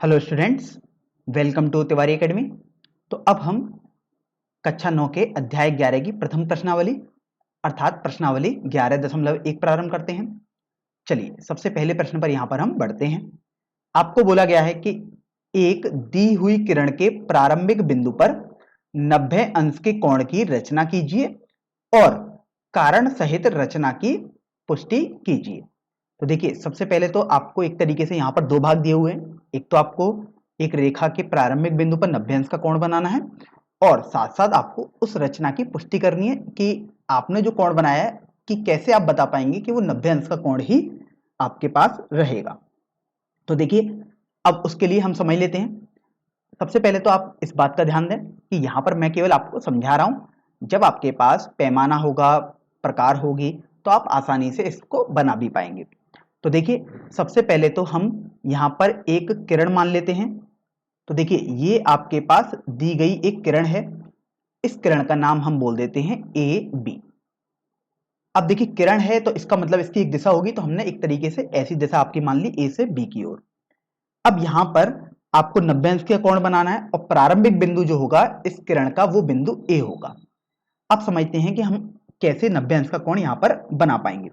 Hello students, welcome to Tiwari academy. तो अब हम कक्षा 9 के अध्याय 11 की प्रथम प्रश्नावली अर्थात प्रश्नावली 11.1 प्रारंभ करते हैं। चलिए सबसे पहले प्रश्न पर यहां पर हम बढ़ते हैं। आपको बोला गया है कि एक दी हुई किरण के प्रारंभिक बिंदु पर 90 अंश के कोण की रचना कीजिए और कारण सहित रचना की पुष्टि कीजिए। तो देखिए सबसे पहले तो आपको एक तरीके से यहाँ पर दो भाग दिए हुए हैं। एक तो आपको एक रेखा के प्रारंभिक बिंदु पर 90 अंश का कोण बनाना है और साथ साथ आपको उस रचना की पुष्टि करनी है कि आपने जो कोण बनाया है कि कैसे आप बता पाएंगे कि वो 90 अंश का कोण ही आपके पास रहेगा। तो देखिए अब उसके लिए हम समझ लेते हैं। सबसे पहले तो आप इस बात का ध्यान दें कि यहाँ पर मैं केवल आपको समझा रहा हूं। जब आपके पास पैमाना होगा, प्रकार होगी, तो आप आसानी से इसको बना भी पाएंगे। तो देखिए सबसे पहले तो हम यहाँ पर एक किरण मान लेते हैं। तो देखिए ये आपके पास दी गई एक किरण है। इस किरण का नाम हम बोल देते हैं ए बी। अब देखिए किरण है तो इसका मतलब इसकी एक दिशा होगी, तो हमने एक तरीके से ऐसी दिशा आपकी मान ली ए से बी की ओर। अब यहां पर आपको 90 अंश का कोण बनाना है और प्रारंभिक बिंदु जो होगा इस किरण का वो बिंदु ए होगा। अब समझते हैं कि हम कैसे 90 अंश का कोण यहां पर बना पाएंगे।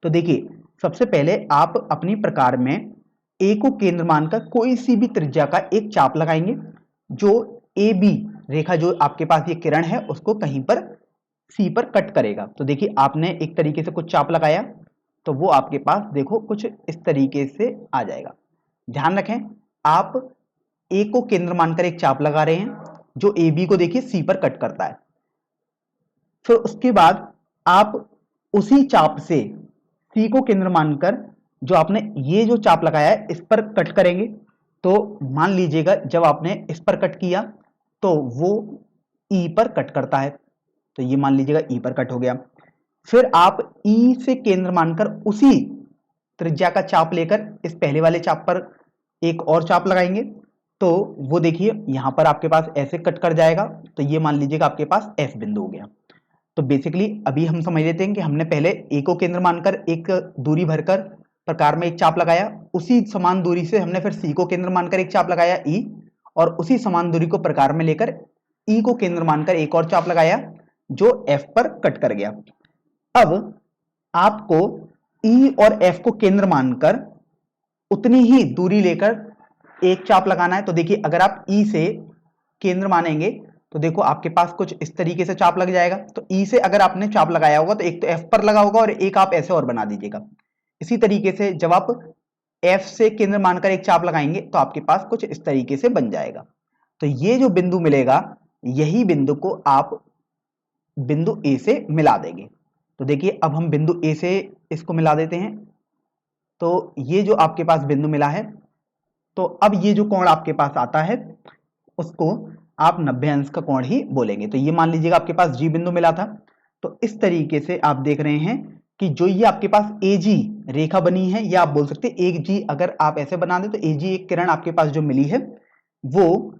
तो देखिए सबसे पहले आप अपनी प्रकार में ए को केंद्र मानकर कोई सी भी त्रिज्या का एक चाप लगाएंगे जो ए बी रेखा जो आपके पास ये किरण है उसको कहीं पर सी पर कट करेगा। तो देखिए आपने एक तरीके से कुछ चाप लगाया तो वो आपके पास देखो कुछ इस तरीके से आ जाएगा। ध्यान रखें आप ए को केंद्र मानकर एक चाप लगा रहे हैं जो ए बी को देखिए सी पर कट करता है। फिर उसके बाद आप उसी चाप से सी को केंद्र मानकर जो आपने ये जो चाप लगाया है इस पर कट करेंगे। तो मान लीजिएगा जब आपने इस पर कट किया तो वो ई पर कट करता है, तो ये मान लीजिएगा ई पर कट हो गया। फिर आप ई से केंद्र मानकर उसी त्रिज्या का चाप लेकर इस पहले वाले चाप पर एक और चाप लगाएंगे तो वो देखिए यहां पर आपके पास ऐसे कट कर जाएगा। तो ये मान लीजिएगा आपके पास एफ बिंदु हो गया। तो बेसिकली अभी हम समझ लेते हैं कि हमने पहले ए को केंद्र मानकर एक दूरी भरकर प्रकार में एक चाप लगाया, उसी समान दूरी से हमने फिर सी को केंद्र मानकर एक चाप लगाया ई, और उसी समान दूरी को प्रकार में लेकर ई को केंद्र मानकर एक और चाप लगाया जो एफ पर कट कर गया। अब आपको ई और एफ को केंद्र मानकर उतनी ही दूरी लेकर एक चाप लगाना है। तो देखिए अगर आप ई से केंद्र मानेंगे तो देखो आपके पास कुछ इस तरीके से चाप लग जाएगा। तो ई से अगर आपने चाप लगाया होगा तो एक तो एफ पर लगा होगा और एक आप ऐसे और बना दीजिएगा। इसी तरीके से जब आप एफ से केंद्र मानकर एक चाप लगाएंगे तो आपके पास कुछ इस तरीके से बन जाएगा। तो ये जो बिंदु मिलेगा यही बिंदु को आप बिंदु ए से मिला देंगे। तो देखिए अब हम बिंदु ए से इसको मिला देते हैं। तो ये जो आपके पास बिंदु मिला है, तो अब ये जो कोण आपके पास आता है उसको आप 90 अंश का कोण ही बोलेंगे। तो ये मान लीजिएगा आपके पास जी बिंदु मिला था। तो इस तरीके से आप देख रहे हैं कि जो ये आपके पास ए जी रेखा बनी है या आप बोल सकते हैं एक जी, अगर आप ऐसे बना दें तो ए जी एक किरण आपके पास जो मिली है वो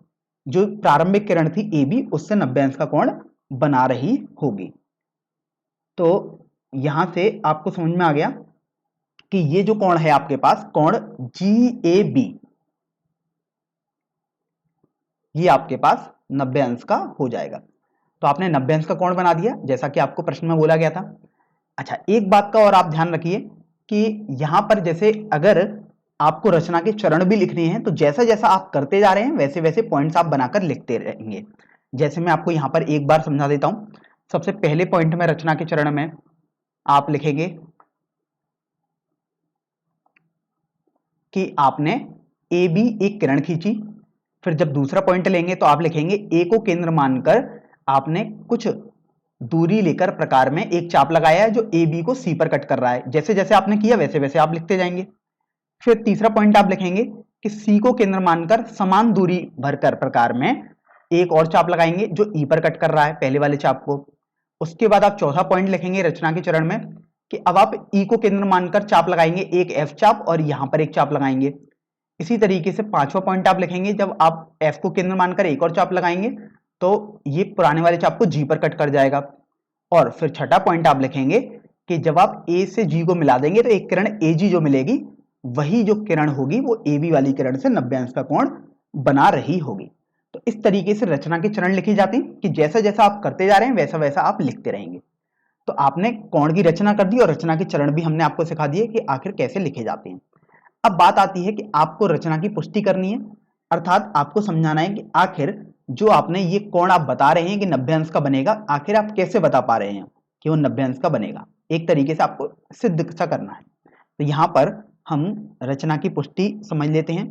जो प्रारंभिक किरण थी ए बी उससे 90 अंश का कोण बना रही होगी। तो यहां से आपको समझ में आ गया कि ये जो कोण है आपके पास कोण जी ए बी ये आपके पास 90 अंश का हो जाएगा। तो आपने 90 अंश का कोण बना दिया जैसा कि आपको प्रश्न में बोला गया था। अच्छा एक बात का और आप ध्यान रखिए कि यहां पर जैसे अगर आपको रचना के चरण भी लिखने हैं तो जैसा जैसा आप करते जा रहे हैं वैसे वैसे पॉइंट्स आप बनाकर लिखते रहेंगे। जैसे मैं आपको यहां पर एक बार समझा देता हूं। सबसे पहले पॉइंट में रचना के चरण में आप लिखेंगे कि आपने ए बी एक किरण खींची। फिर जब दूसरा पॉइंट लेंगे तो आप लिखेंगे ए को केंद्र मानकर आपने कुछ दूरी लेकर प्रकार में एक चाप लगाया है जो ए बी को सी पर कट कर रहा है। जैसे जैसे आपने किया वैसे वैसे आप लिखते जाएंगे। फिर तीसरा पॉइंट आप लिखेंगे कि सी को केंद्र मानकर समान दूरी भरकर प्रकार में एक और चाप लगाएंगे जो ई पर कट कर रहा है पहले वाले चाप को। उसके बाद आप चौथा पॉइंट लिखेंगे रचना के चरण में कि अब आप ई को केंद्र मानकर चाप लगाएंगे एक एफ चाप और यहां पर एक चाप लगाएंगे। इसी तरीके से पांचवा पॉइंट आप लिखेंगे जब आप एफ को केंद्र मानकर एक और चाप लगाएंगे तो ये पुराने वाले चाप को जी पर कट कर जाएगा। और फिर छठा पॉइंट आप लिखेंगे कि जब आप ए से जी को मिला देंगे तो एक किरण ए जी जो मिलेगी वही जो किरण होगी वो AB वाली किरण से 90 अंश का कोण बना रही होगी। तो इस तरीके से रचना के चरण लिखे जाते हैं कि जैसा जैसा आप करते जा रहे हैं वैसा वैसा आप लिखते रहेंगे। तो आपने कोण की रचना कर दी और रचना के चरण भी हमने आपको सिखा दिए कि आखिर कैसे लिखे जाते हैं। अब बात आती है कि आपको रचना की पुष्टि करनी है, अर्थात आपको समझाना है कि आखिर जो आपने ये कोण आप बता रहे हैं कि 90 अंश का बनेगा, आखिर आप कैसे बता पा रहे हैं कि वो 90 अंश का बनेगा। एक तरीके से आपको सिद्ध सा करना है। तो यहां पर हम रचना की पुष्टि समझ लेते हैं।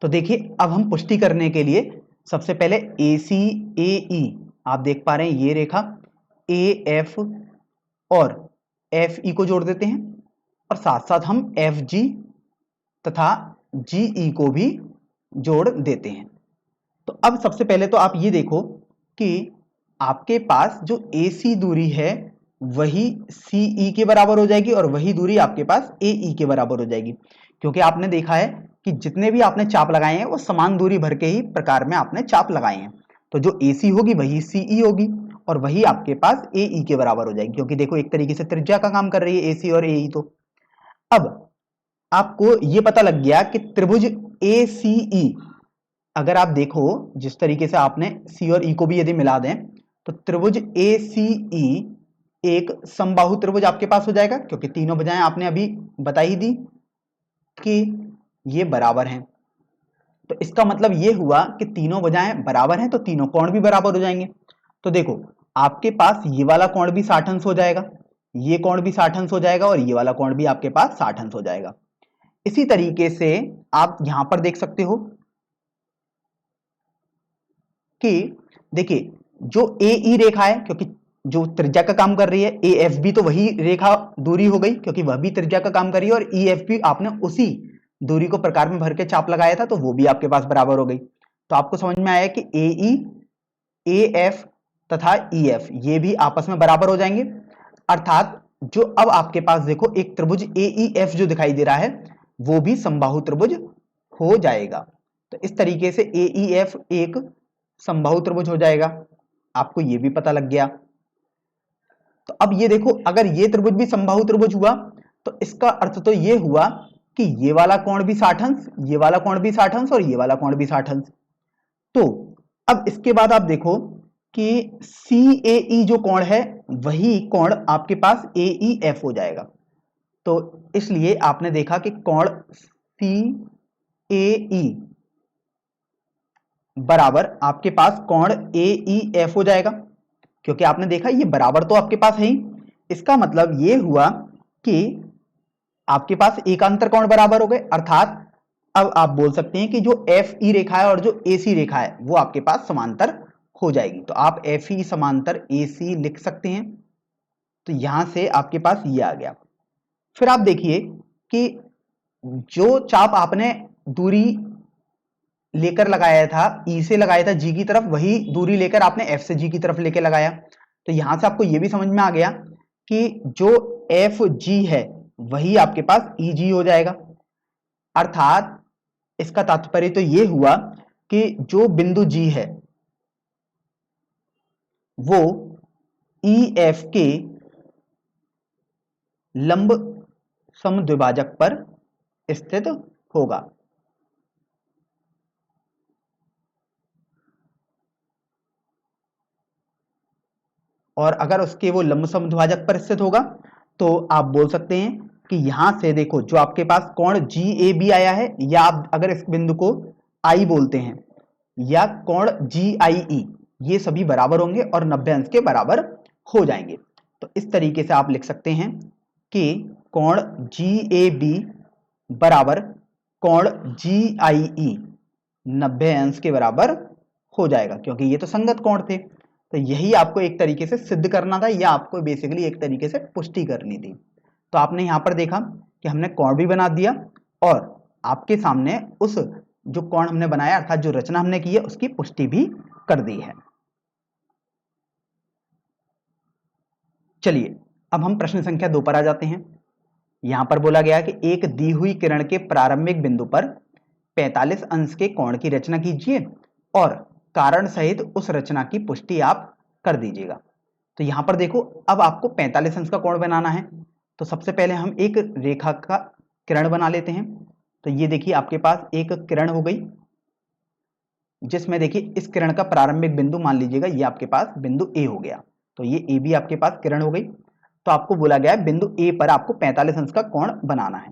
तो देखिए, अब हम पुष्टि करने के लिए सबसे पहले AC AE, आप देख पा रहे हैं ये रेखा AF और FE को जोड़ देते हैं और साथ साथ हम FG तथा GE को भी जोड़ देते हैं। तो अब सबसे पहले तो आप ये देखो कि आपके पास जो AC दूरी है वही CE के बराबर हो जाएगी और वही दूरी आपके पास AE के बराबर हो जाएगी, क्योंकि आपने देखा है कि जितने भी आपने चाप लगाए हैं वो समान दूरी भर के ही प्रकार में आपने चाप लगाए हैं। तो जो AC होगी वही CE होगी और वही आपके पास AE के बराबर हो जाएगी, क्योंकि देखो एक तरीके से त्रिज्या का काम कर रही है AC और AE। तो अब आपको ये पता लग गया कि त्रिभुज ACE, अगर आप देखो जिस तरीके से आपने C और E को भी यदि मिला दें तो त्रिभुज ACE एक समबाहु त्रिभुज आपके पास हो जाएगा, क्योंकि तीनों भुजाएं आपने अभी बता ही दी कि ये बराबर हैं। तो इसका मतलब ये हुआ कि तीनों भुजाएं बराबर हैं तो तीनों कोण भी बराबर हो जाएंगे। तो देखो आपके पास ये वाला कोण भी 60 अंश हो जाएगा, ये कोण भी 60 अंश हो जाएगा और ये वाला कोण भी आपके पास 60 अंश हो जाएगा। इसी तरीके से आप यहां पर देख सकते हो कि देखिए जो AE रेखा है, क्योंकि जो त्रिज्या का काम कर रही है, AF भी तो वही रेखा दूरी हो गई क्योंकि वह भी त्रिज्या का काम कर रही है, और EF भी आपने उसी दूरी को प्रकार में भर के चाप लगाया था तो वो भी आपके पास बराबर हो गई। तो आपको समझ में आया कि AE AF तथा EF ये भी आपस में बराबर हो जाएंगे, अर्थात जो अब आपके पास देखो एक त्रिभुज AEF जो दिखाई दे रहा है वो भी समबाहु त्रिभुज हो जाएगा। तो इस तरीके से AEF एक समबाहु त्रिभुज हो जाएगा, आपको ये भी पता लग गया। तो अब ये देखो अगर ये त्रिभुज भी समबाहु त्रिभुज हुआ तो इसका अर्थ तो ये हुआ कि ये वाला कोण भी 60 अंश, ये वाला कोण भी 60 अंश और ये वाला कोण भी 60 अंश। तो अब इसके बाद आप देखो कि CAE जो कोण है वही कोण आपके पास AEF हो जाएगा। तो इसलिए आपने देखा कि कोण CAE बराबर आपके पास कोण AEF हो जाएगा, क्योंकि आपने देखा ये बराबर तो आपके पास है ही। इसका मतलब ये हुआ कि आपके पास एकांतर कोण बराबर हो गए, अर्थात अब आप बोल सकते हैं कि जो FE रेखा है और जो AC रेखा है वो आपके पास समांतर हो जाएगी। तो आप FE समांतर AC लिख सकते हैं। तो यहां से आपके पास ये आ गया। फिर आप देखिए कि जो चाप आपने दूरी लेकर लगाया था, E से लगाया था G की तरफ, वही दूरी लेकर आपने F से G की तरफ लेकर लगाया। तो यहां से आपको यह भी समझ में आ गया कि जो FG है वही आपके पास EG हो जाएगा, अर्थात इसका तात्पर्य तो यह हुआ कि जो बिंदु G है वो EF के लंब समद्विभाजक पर स्थित होगा। और अगर उसके वो लंब समद्विभाजक पर स्थित होगा तो आप बोल सकते हैं कि यहां से देखो जो आपके पास कोण GAB आया है, या आप अगर इस बिंदु को I बोलते हैं, या कोण GIE, ये सभी बराबर होंगे और 90 अंश के बराबर हो जाएंगे। तो इस तरीके से आप लिख सकते हैं कि कोण GAB बराबर कोण GIE 90 अंश के बराबर हो जाएगा, क्योंकि ये तो संगत कोण थे। तो यही आपको एक तरीके से सिद्ध करना था, या आपको बेसिकली एक तरीके से पुष्टि करनी थी। तो आपने यहां पर देखा कि हमने कोण भी बना दिया और आपके सामने उस जो कोण हमने बनाया अर्थात जो रचना हमने की है उसकी पुष्टि भी कर दी है। चलिए अब हम प्रश्न संख्या 2 पर आ जाते हैं। यहां पर बोला गया कि एक दी हुई किरण के प्रारंभिक बिंदु पर 45 अंश के कोण की रचना कीजिए और कारण सहित उस रचना की पुष्टि आप कर दीजिएगा। तो यहां पर देखो, अब आपको 45 अंश का कोण बनाना है। तो सबसे पहले हम एक रेखा का किरण बना लेते हैं। तो ये देखिए आपके पास एक किरण हो गई, जिसमें देखिए इस किरण का प्रारंभिक बिंदु मान लीजिएगा ये आपके पास बिंदु ए हो गया। तो ये ए भी आपके पास किरण हो गई। तो आपको बोला गया है बिंदु ए पर आपको 45 अंश का कोण बनाना है।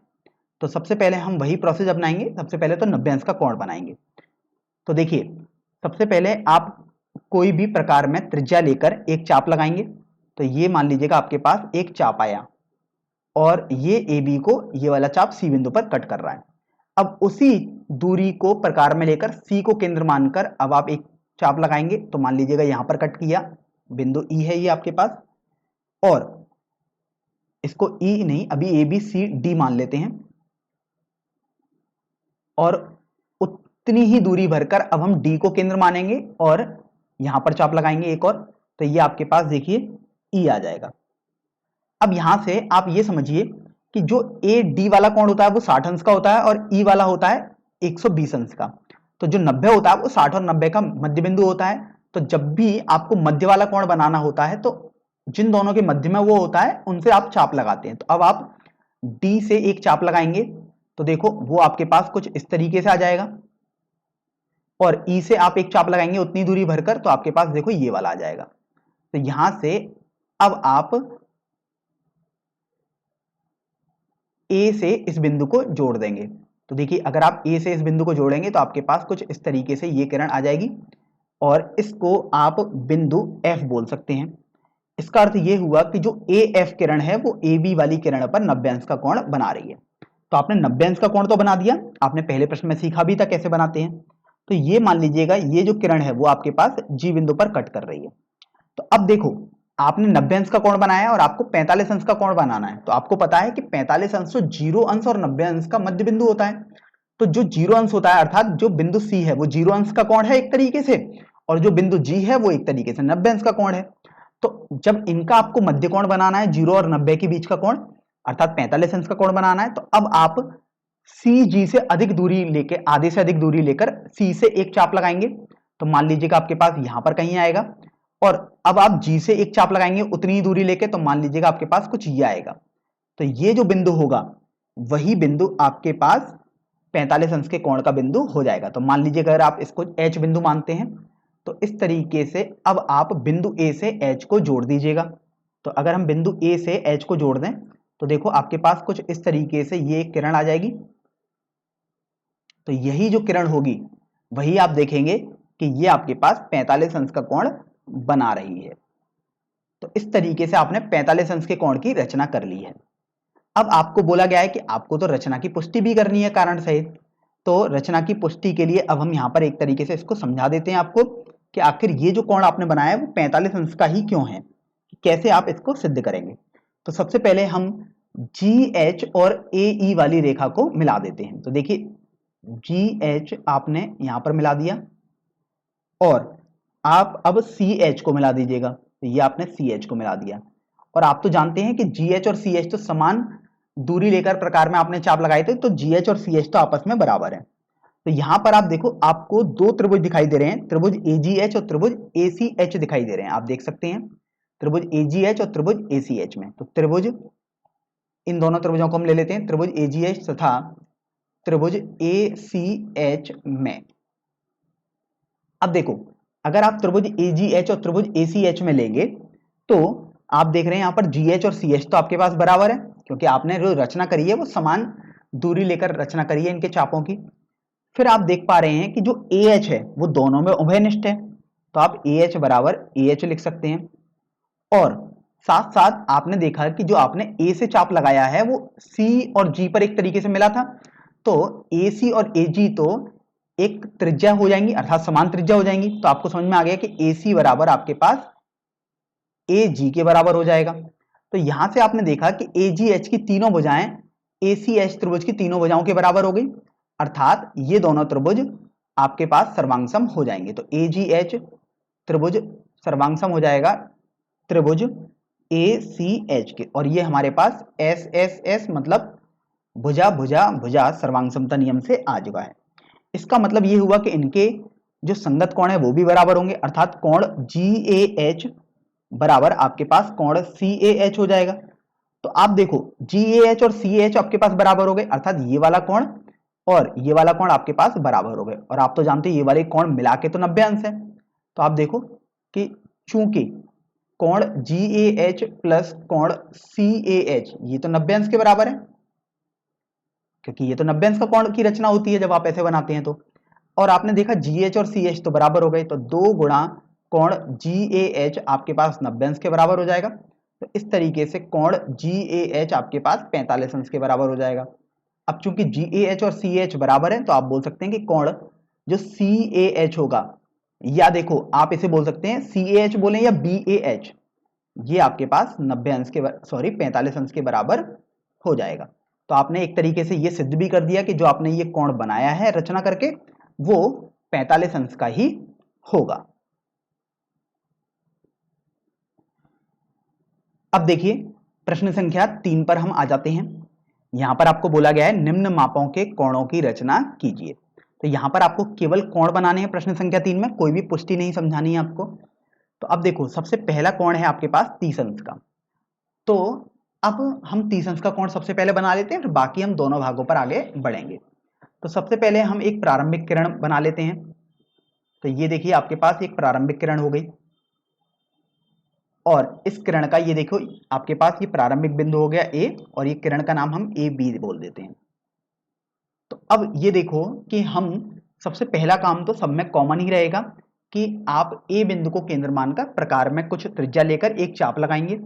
तो सबसे पहले हम वही प्रोसेस अपनाएंगे। सबसे पहले तो 90 अंश का कोण बनाएंगे। तो देखिए, सबसे पहले आप कोई भी प्रकार में त्रिज्या लेकर एक चाप लगाएंगे। तो ये मान लीजिएगा आपके पास एक चाप आया और ये ए बी को ये वाला चाप सी बिंदु पर कट कर रहा है। अब उसी दूरी को प्रकार में लेकर सी को केंद्र मानकर अब आप एक चाप लगाएंगे। तो मान लीजिएगा यहां पर कट किया, बिंदु ई है ये आपके पास, और इसको ई नहीं, अभी ए बी सी डी मान लेते हैं, और उतनी ही दूरी भरकर अब हम डी को केंद्र मानेंगे और यहां पर चाप लगाएंगे एक और। तो ये आपके पास देखिए ई आ जाएगा। अब यहां से आप ये समझिए कि जो ए डी वाला कोण होता है वो 60 अंश का होता है और ई वाला होता है 120 अंश का। तो जो 90 होता है वो 60 और 90 का मध्य बिंदु होता है। तो जब भी आपको मध्य वाला कोण बनाना होता है तो जिन दोनों के मध्य में वो होता है उनसे आप चाप लगाते हैं। तो अब आप डी से एक चाप लगाएंगे तो देखो वो आपके पास कुछ इस तरीके से आ जाएगा, और ई से आप एक चाप लगाएंगे उतनी दूरी भरकर तो आपके पास देखो ये वाला आ जाएगा। तो यहां से अब आप ए से इस बिंदु को जोड़ देंगे। तो देखिए अगर आप ए से इस बिंदु को जोड़ेंगे तो आपके पास कुछ इस तरीके से ये किरण आ जाएगी, और इसको आप बिंदु एफ बोल सकते हैं। इसका अर्थ ये हुआ कि जो ए एफ किरण है वो ए बी वाली किरण पर 90 अंश का कोण बना रही है। तो आपने 90 अंश का कोण तो बना दिया, आपने पहले प्रश्न में सीखा भी था कैसे बनाते हैं। तो ये मान लीजिएगा ये जो किरण है वो आपके पास जी बिंदु पर कट कर रही है। तो अब देखो, आपने 90 अंश का कोण बनाया और आपको 45 अंश का कोण बनाना है। तो आपको पता है कि 45 अंश तो 0 अंश और 90 अंश का मध्य बिंदु होता है। तो जो 0 अंश होता है अर्थात जो बिंदु सी है वो 0 अंश का कोण है एक तरीके से, और जो बिंदु जी है वो एक तरीके से 90 अंश का कोण है। तो जब इनका आपको मध्य कोण बनाना है 0 और 90 के बीच का कोण, अर्थात 45 अंश का कोण बनाना है, तो अब आप सी जी से अधिक दूरी लेके, आधे से अधिक दूरी लेकर सी से एक चाप लगाएंगे। तो मान लीजिएगा आपके पास यहां पर कहीं आएगा, और अब आप जी से एक चाप लगाएंगे उतनी ही दूरी लेके, तो मान लीजिएगा आपके पास कुछ ये आएगा। तो ये जो बिंदु होगा वही बिंदु आपके पास 45 अंश के कोण का बिंदु हो जाएगा। तो मान लीजिए अगर आप इसको एच बिंदु मानते हैं तो इस तरीके से अब आप बिंदु ए से एच को जोड़ दीजिएगा। तो अगर हम बिंदु ए से एच को जोड़ दें तो देखो आपके पास कुछ इस तरीके से ये किरण आ जाएगी। तो यही जो किरण होगी वही आप देखेंगे कि ये आपके पास 45 अंश का कोण बना रही है। तो इस तरीके से आपने 45 अंश के कोण की रचना कर ली है। अब आपको बोला गया है कि आपको तो रचना की पुष्टि भी करनी है कारण सहित। तो रचना की पुष्टि के लिए अब हम यहां पर एक तरीके से इसको समझा देते हैं आपको कि आखिर ये जो कोण आपने बनाया है वो 45 अंश का ही क्यों है, कैसे आप इसको सिद्ध करेंगे। तो सबसे पहले हम जी एच और ए ई वाली रेखा को मिला देते हैं। तो देखिए जी एच आपने यहां पर मिला दिया, और आप अब सी एच को मिला दीजिएगा। तो ये आपने सी एच को मिला दिया, और आप तो जानते हैं कि जी एच और सी एच तो समान दूरी लेकर प्रकार में आपने चाप लगाए थे, तो जी एच और सी एच तो आपस में बराबर है। तो यहां पर आप देखो आपको दो त्रिभुज दिखाई दे रहे हैं, त्रिभुज ए जी एच और त्रिभुज ए सी एच दिखाई दे रहे हैं। आप देख सकते हैं त्रिभुज ए जी एच और त्रिभुज ए सी एच में। तो त्रिभुज, इन दोनों त्रिभुजों को हम ले लेते हैं, त्रिभुज ए जी एच तथा त्रिभुज ए सी एच में। अब देखो अगर आप त्रिभुज ए जी एच और त्रिभुज ए सी एच में लेंगे तो आप देख रहे हैं यहां पर जी एच और सी एच तो आपके पास बराबर है, क्योंकि आपने जो रचना करी है वो समान दूरी लेकर रचना करी है इनके चापों की। फिर आप देख पा रहे हैं कि जो ए एच है वो दोनों में उभयनिष्ठ है, तो आप ए एच बराबर ए एच लिख सकते हैं। और साथ साथ आपने देखा कि जो आपने ए से चाप लगाया है वो सी और जी पर एक तरीके से मिला था, तो ए सी और ए जी तो एक त्रिज्या हो जाएंगी, अर्थात समान त्रिज्या हो जाएंगी। तो आपको समझ में आ गया कि ए सी बराबर आपके पास ए जी के बराबर हो जाएगा। तो यहां से आपने देखा कि ए जी एच की तीनों भुजाएं ए सी एच त्रिभुज की तीनों भुजाओं के बराबर हो गई, अर्थात ये दोनों त्रिभुज आपके पास सर्वांगसम हो जाएंगे। तो ए जी एच त्रिभुज सर्वांगसम हो जाएगा त्रिभुज ए सी एच के, और ये हमारे पास एस एस एस मतलब भुजा भुजा भुजा सर्वांग समता नियम से आ चुका है। इसका मतलब ये हुआ कि इनके जो संगत कोण है वो भी बराबर होंगे, अर्थात कोण GAH बराबर आपके पास कोण CAH हो जाएगा। तो आप देखो GAH और CAH आपके पास बराबर हो गए, अर्थात ये वाला कोण और ये वाला कोण आपके पास बराबर हो गए। और आप तो जानते हैं ये वाले कोण मिला के तो 90 अंश है। तो आप देखो कि चूंकि कोण GAH प्लस कोण CAH ये तो 90 अंश के बराबर है, क्योंकि ये तो 90 अंश का कोण की रचना होती है जब आप ऐसे बनाते हैं तो। और आपने देखा GH और CH तो बराबर हो गए, तो 2 गुणा कोण GAH आपके पास 90 अंश के बराबर हो जाएगा। तो इस तरीके से कोण GAH आपके पास 45 अंश के बराबर हो जाएगा। अब चूंकि GAH और CH बराबर है तो आप बोल सकते हैं कि कोण जो CAH होगा, या देखो आप इसे बोल सकते हैं CAH बोलें या BAH, ये आपके पास 90 अंश के 45 अंश के बराबर हो जाएगा। तो आपने एक तरीके से ये सिद्ध भी कर दिया कि जो आपने ये कोण बनाया है रचना करके वो 45 अंश का ही होगा। अब देखिए प्रश्न संख्या 3 पर हम आ जाते हैं। यहां पर आपको बोला गया है निम्न मापों के कोणों की रचना कीजिए। तो यहां पर आपको केवल कोण बनाने हैं प्रश्न संख्या 3 में, कोई भी पुष्टि नहीं समझानी है आपको। तो अब देखो सबसे पहला कोण है आपके पास 30 अंश का। तो अब हम 30 अंश का कोण सबसे पहले बना लेते हैं, फिर बाकी हम दोनों भागों पर आगे बढ़ेंगे। तो सबसे पहले हम एक प्रारंभिक किरण बना लेते हैं। तो ये देखिए आपके पास एक प्रारंभिक किरण हो गई, और इस किरण का ये देखो आपके पास ये प्रारंभिक बिंदु हो गया A, और ये किरण का नाम हम AB बोल देते हैं। तो अब ये देखो कि हम सबसे पहला काम तो सब में कॉमन ही रहेगा कि आप A बिंदु को केंद्र मानकर प्रकार में कुछ त्रिज्या लेकर एक चाप लगाएंगे।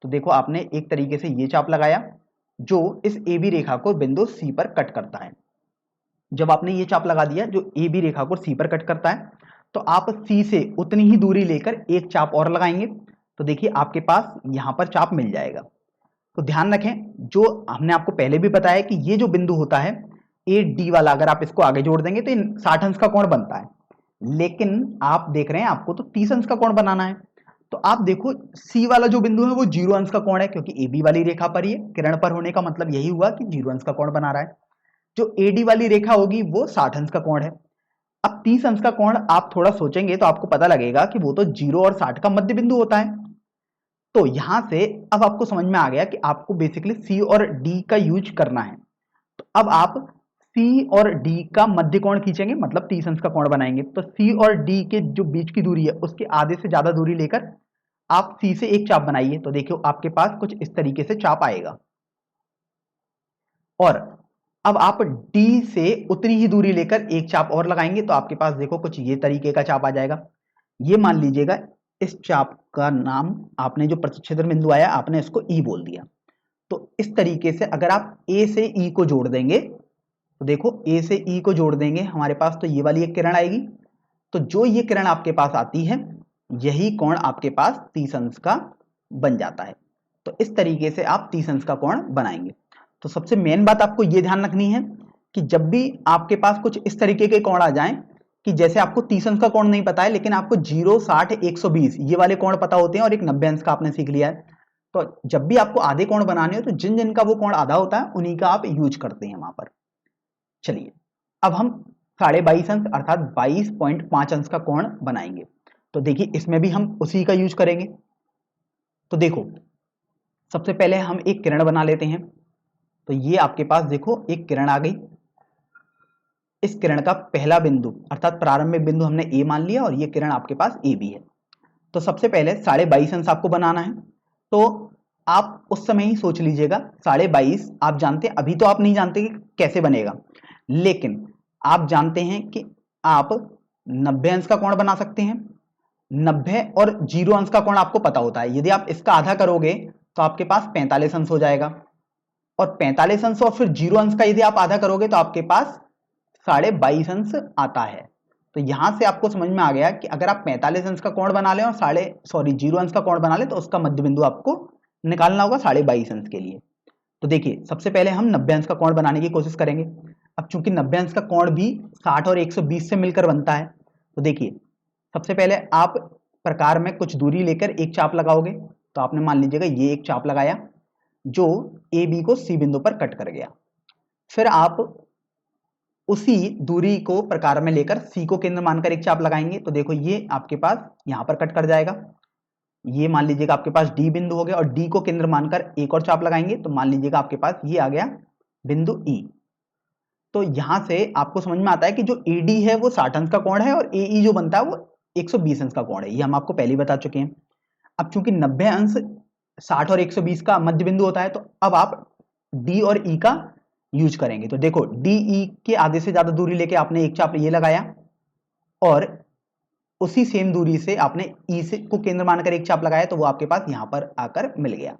तो देखो आपने एक तरीके से ये चाप लगाया जो इस AB रेखा को बिंदु C पर कट करता है। जब आपने ये चाप लगा दिया जो AB रेखा को C पर कट करता है, तो आप C से उतनी ही दूरी लेकर एक चाप और लगाएंगे। तो देखिए आपके पास यहां पर चाप मिल जाएगा। तो ध्यान रखें जो हमने आपको पहले भी बताया कि ये जो बिंदु होता है AD वाला, अगर आप इसको आगे जोड़ देंगे तो 60 अंश का कोण बनता है, लेकिन आप देख रहे हैं आपको तो 30 अंश का कोण बनाना है। तो आप देखो C वाला जो बिंदु है वो 0 अंश का कोण है, क्योंकि AB वाली रेखा पर ही किरण पर होने का मतलब यही हुआ कि 0 अंश का कोण बना रहा है। जो AD वाली रेखा होगी वो 60 अंश का कोण है। अब 30 अंश का कोण आप थोड़ा सोचेंगे तो आपको पता लगेगा कि वो तो 0 और 60 का मध्य बिंदु होता है। तो यहां से अब आपको समझ में आ गया कि आपको बेसिकली C और D का यूज करना है। तो अब आप C और D का मध्य कोण खींचेंगे, मतलब 30 अंश का कोण बनाएंगे। तो C और D के जो बीच की दूरी है उसके आधे से ज्यादा दूरी लेकर आप C से एक चाप बनाइए। तो देखियो आपके पास कुछ इस तरीके से चाप आएगा, और अब आप D से उतनी ही दूरी लेकर एक चाप और लगाएंगे। तो आपके पास देखो कुछ ये तरीके का चाप आ जाएगा। ये मान लीजिएगा इस चाप का नाम आपने जो प्रतिच्छेदन बिंदु आया आपने इसको E बोल दिया। तो इस तरीके से अगर आप A से E को जोड़ देंगे, तो देखो A से E को जोड़ देंगे हमारे पास तो ये वाली एक किरण आएगी। तो जो ये किरण आपके पास आती है यही कोण आपके पास 30 अंश का बन जाता है। तो इस तरीके से आप 30 अंश का कोण बनाएंगे। तो सबसे मेन बात आपको ये ध्यान रखनी है कि जब भी आपके पास कुछ इस तरीके के कोण आ जाएं, कि जैसे आपको 30 अंश का कोण नहीं पता है लेकिन आपको 0, 60, 120 ये वाले कोण पता होते हैं और एक 90 अंश का आपने सीख लिया है। तो जब भी आपको आधे कोण बनाने हो तो जिन जिन का वो कोण आधा होता है उन्हीं का आप यूज करते हैं वहां पर। चलिए अब हम 22.5 अंश अर्थात 22.5 अंश का कोण बनाएंगे। तो देखिए इसमें भी हम उसी का यूज करेंगे। तो देखो सबसे पहले हम एक किरण बना लेते हैं। तो ये आपके पास देखो एक किरण आ गई। इस किरण का पहला बिंदु अर्थात प्रारंभिक बिंदु हमने A मान लिया और ये किरण आपके पास AB है। तो सबसे पहले 22.5 अंश आपको बनाना है। तो आप उस समय ही सोच लीजिएगा 22.5 आप जानते हैं, अभी तो आप नहीं जानते कि कैसे बनेगा, लेकिन आप जानते हैं कि आप 90 अंश का कोण बना सकते हैं। 90 और 0 अंश का कोण आपको पता होता है, यदि आप इसका आधा करोगे तो आपके पास 45 अंश हो जाएगा, और 45 अंश और फिर 0 अंश का यदि आप आधा करोगे तो आपके पास 22.5 अंश आता है। तो यहां से आपको समझ में आ गया कि अगर आप 45 अंश का कोण बना लें और 0 अंश का कोण बना लें तो उसका मध्य बिंदु आपको निकालना होगा 22.5 अंश के लिए। तो देखिए सबसे पहले हम 90 अंश का कोण बनाने की कोशिश करेंगे। अब चूंकि 90 अंश का कोण भी 60 और 120 से मिलकर बनता है, तो देखिए सबसे पहले आप प्रकार में कुछ दूरी लेकर एक चाप लगाओगे। तो आपने मान लीजिएगा ये एक चाप लगाया जो AB को C बिंदु पर कट कर गया। फिर आप उसी दूरी को प्रकार में लेकर सी को केंद्र मानकर एक चाप लगाएंगे। तो देखो ये आपके पास यहां पर कट कर जाएगा, ये मान लीजिएगा आपके पास डी बिंदु हो गया, और डी को केंद्र मानकर एक और चाप लगाएंगे तो मान लीजिएगा आपके पास ये आ गया बिंदु ई। तो यहां से आपको समझ में आता है कि जो एडी है वो 60 अंश का कोण है और एई जो बनता है वो 120 अंश का कोण है। ये हम आपको पहले ही बता चुके हैं। अब चूंकि 90 अंश 60 और 120 का मध्य बिंदु होता है, तो अब आप डी और ई का यूज करेंगे। तो देखो डी ई के आधे से ज्यादा दूरी लेके आपने एक चाप ये लगाया, और उसी सेम दूरी से आपने ई से को केंद्र मानकर एक चाप लगाया, तो वो आपके पास यहां पर आकर मिल गया।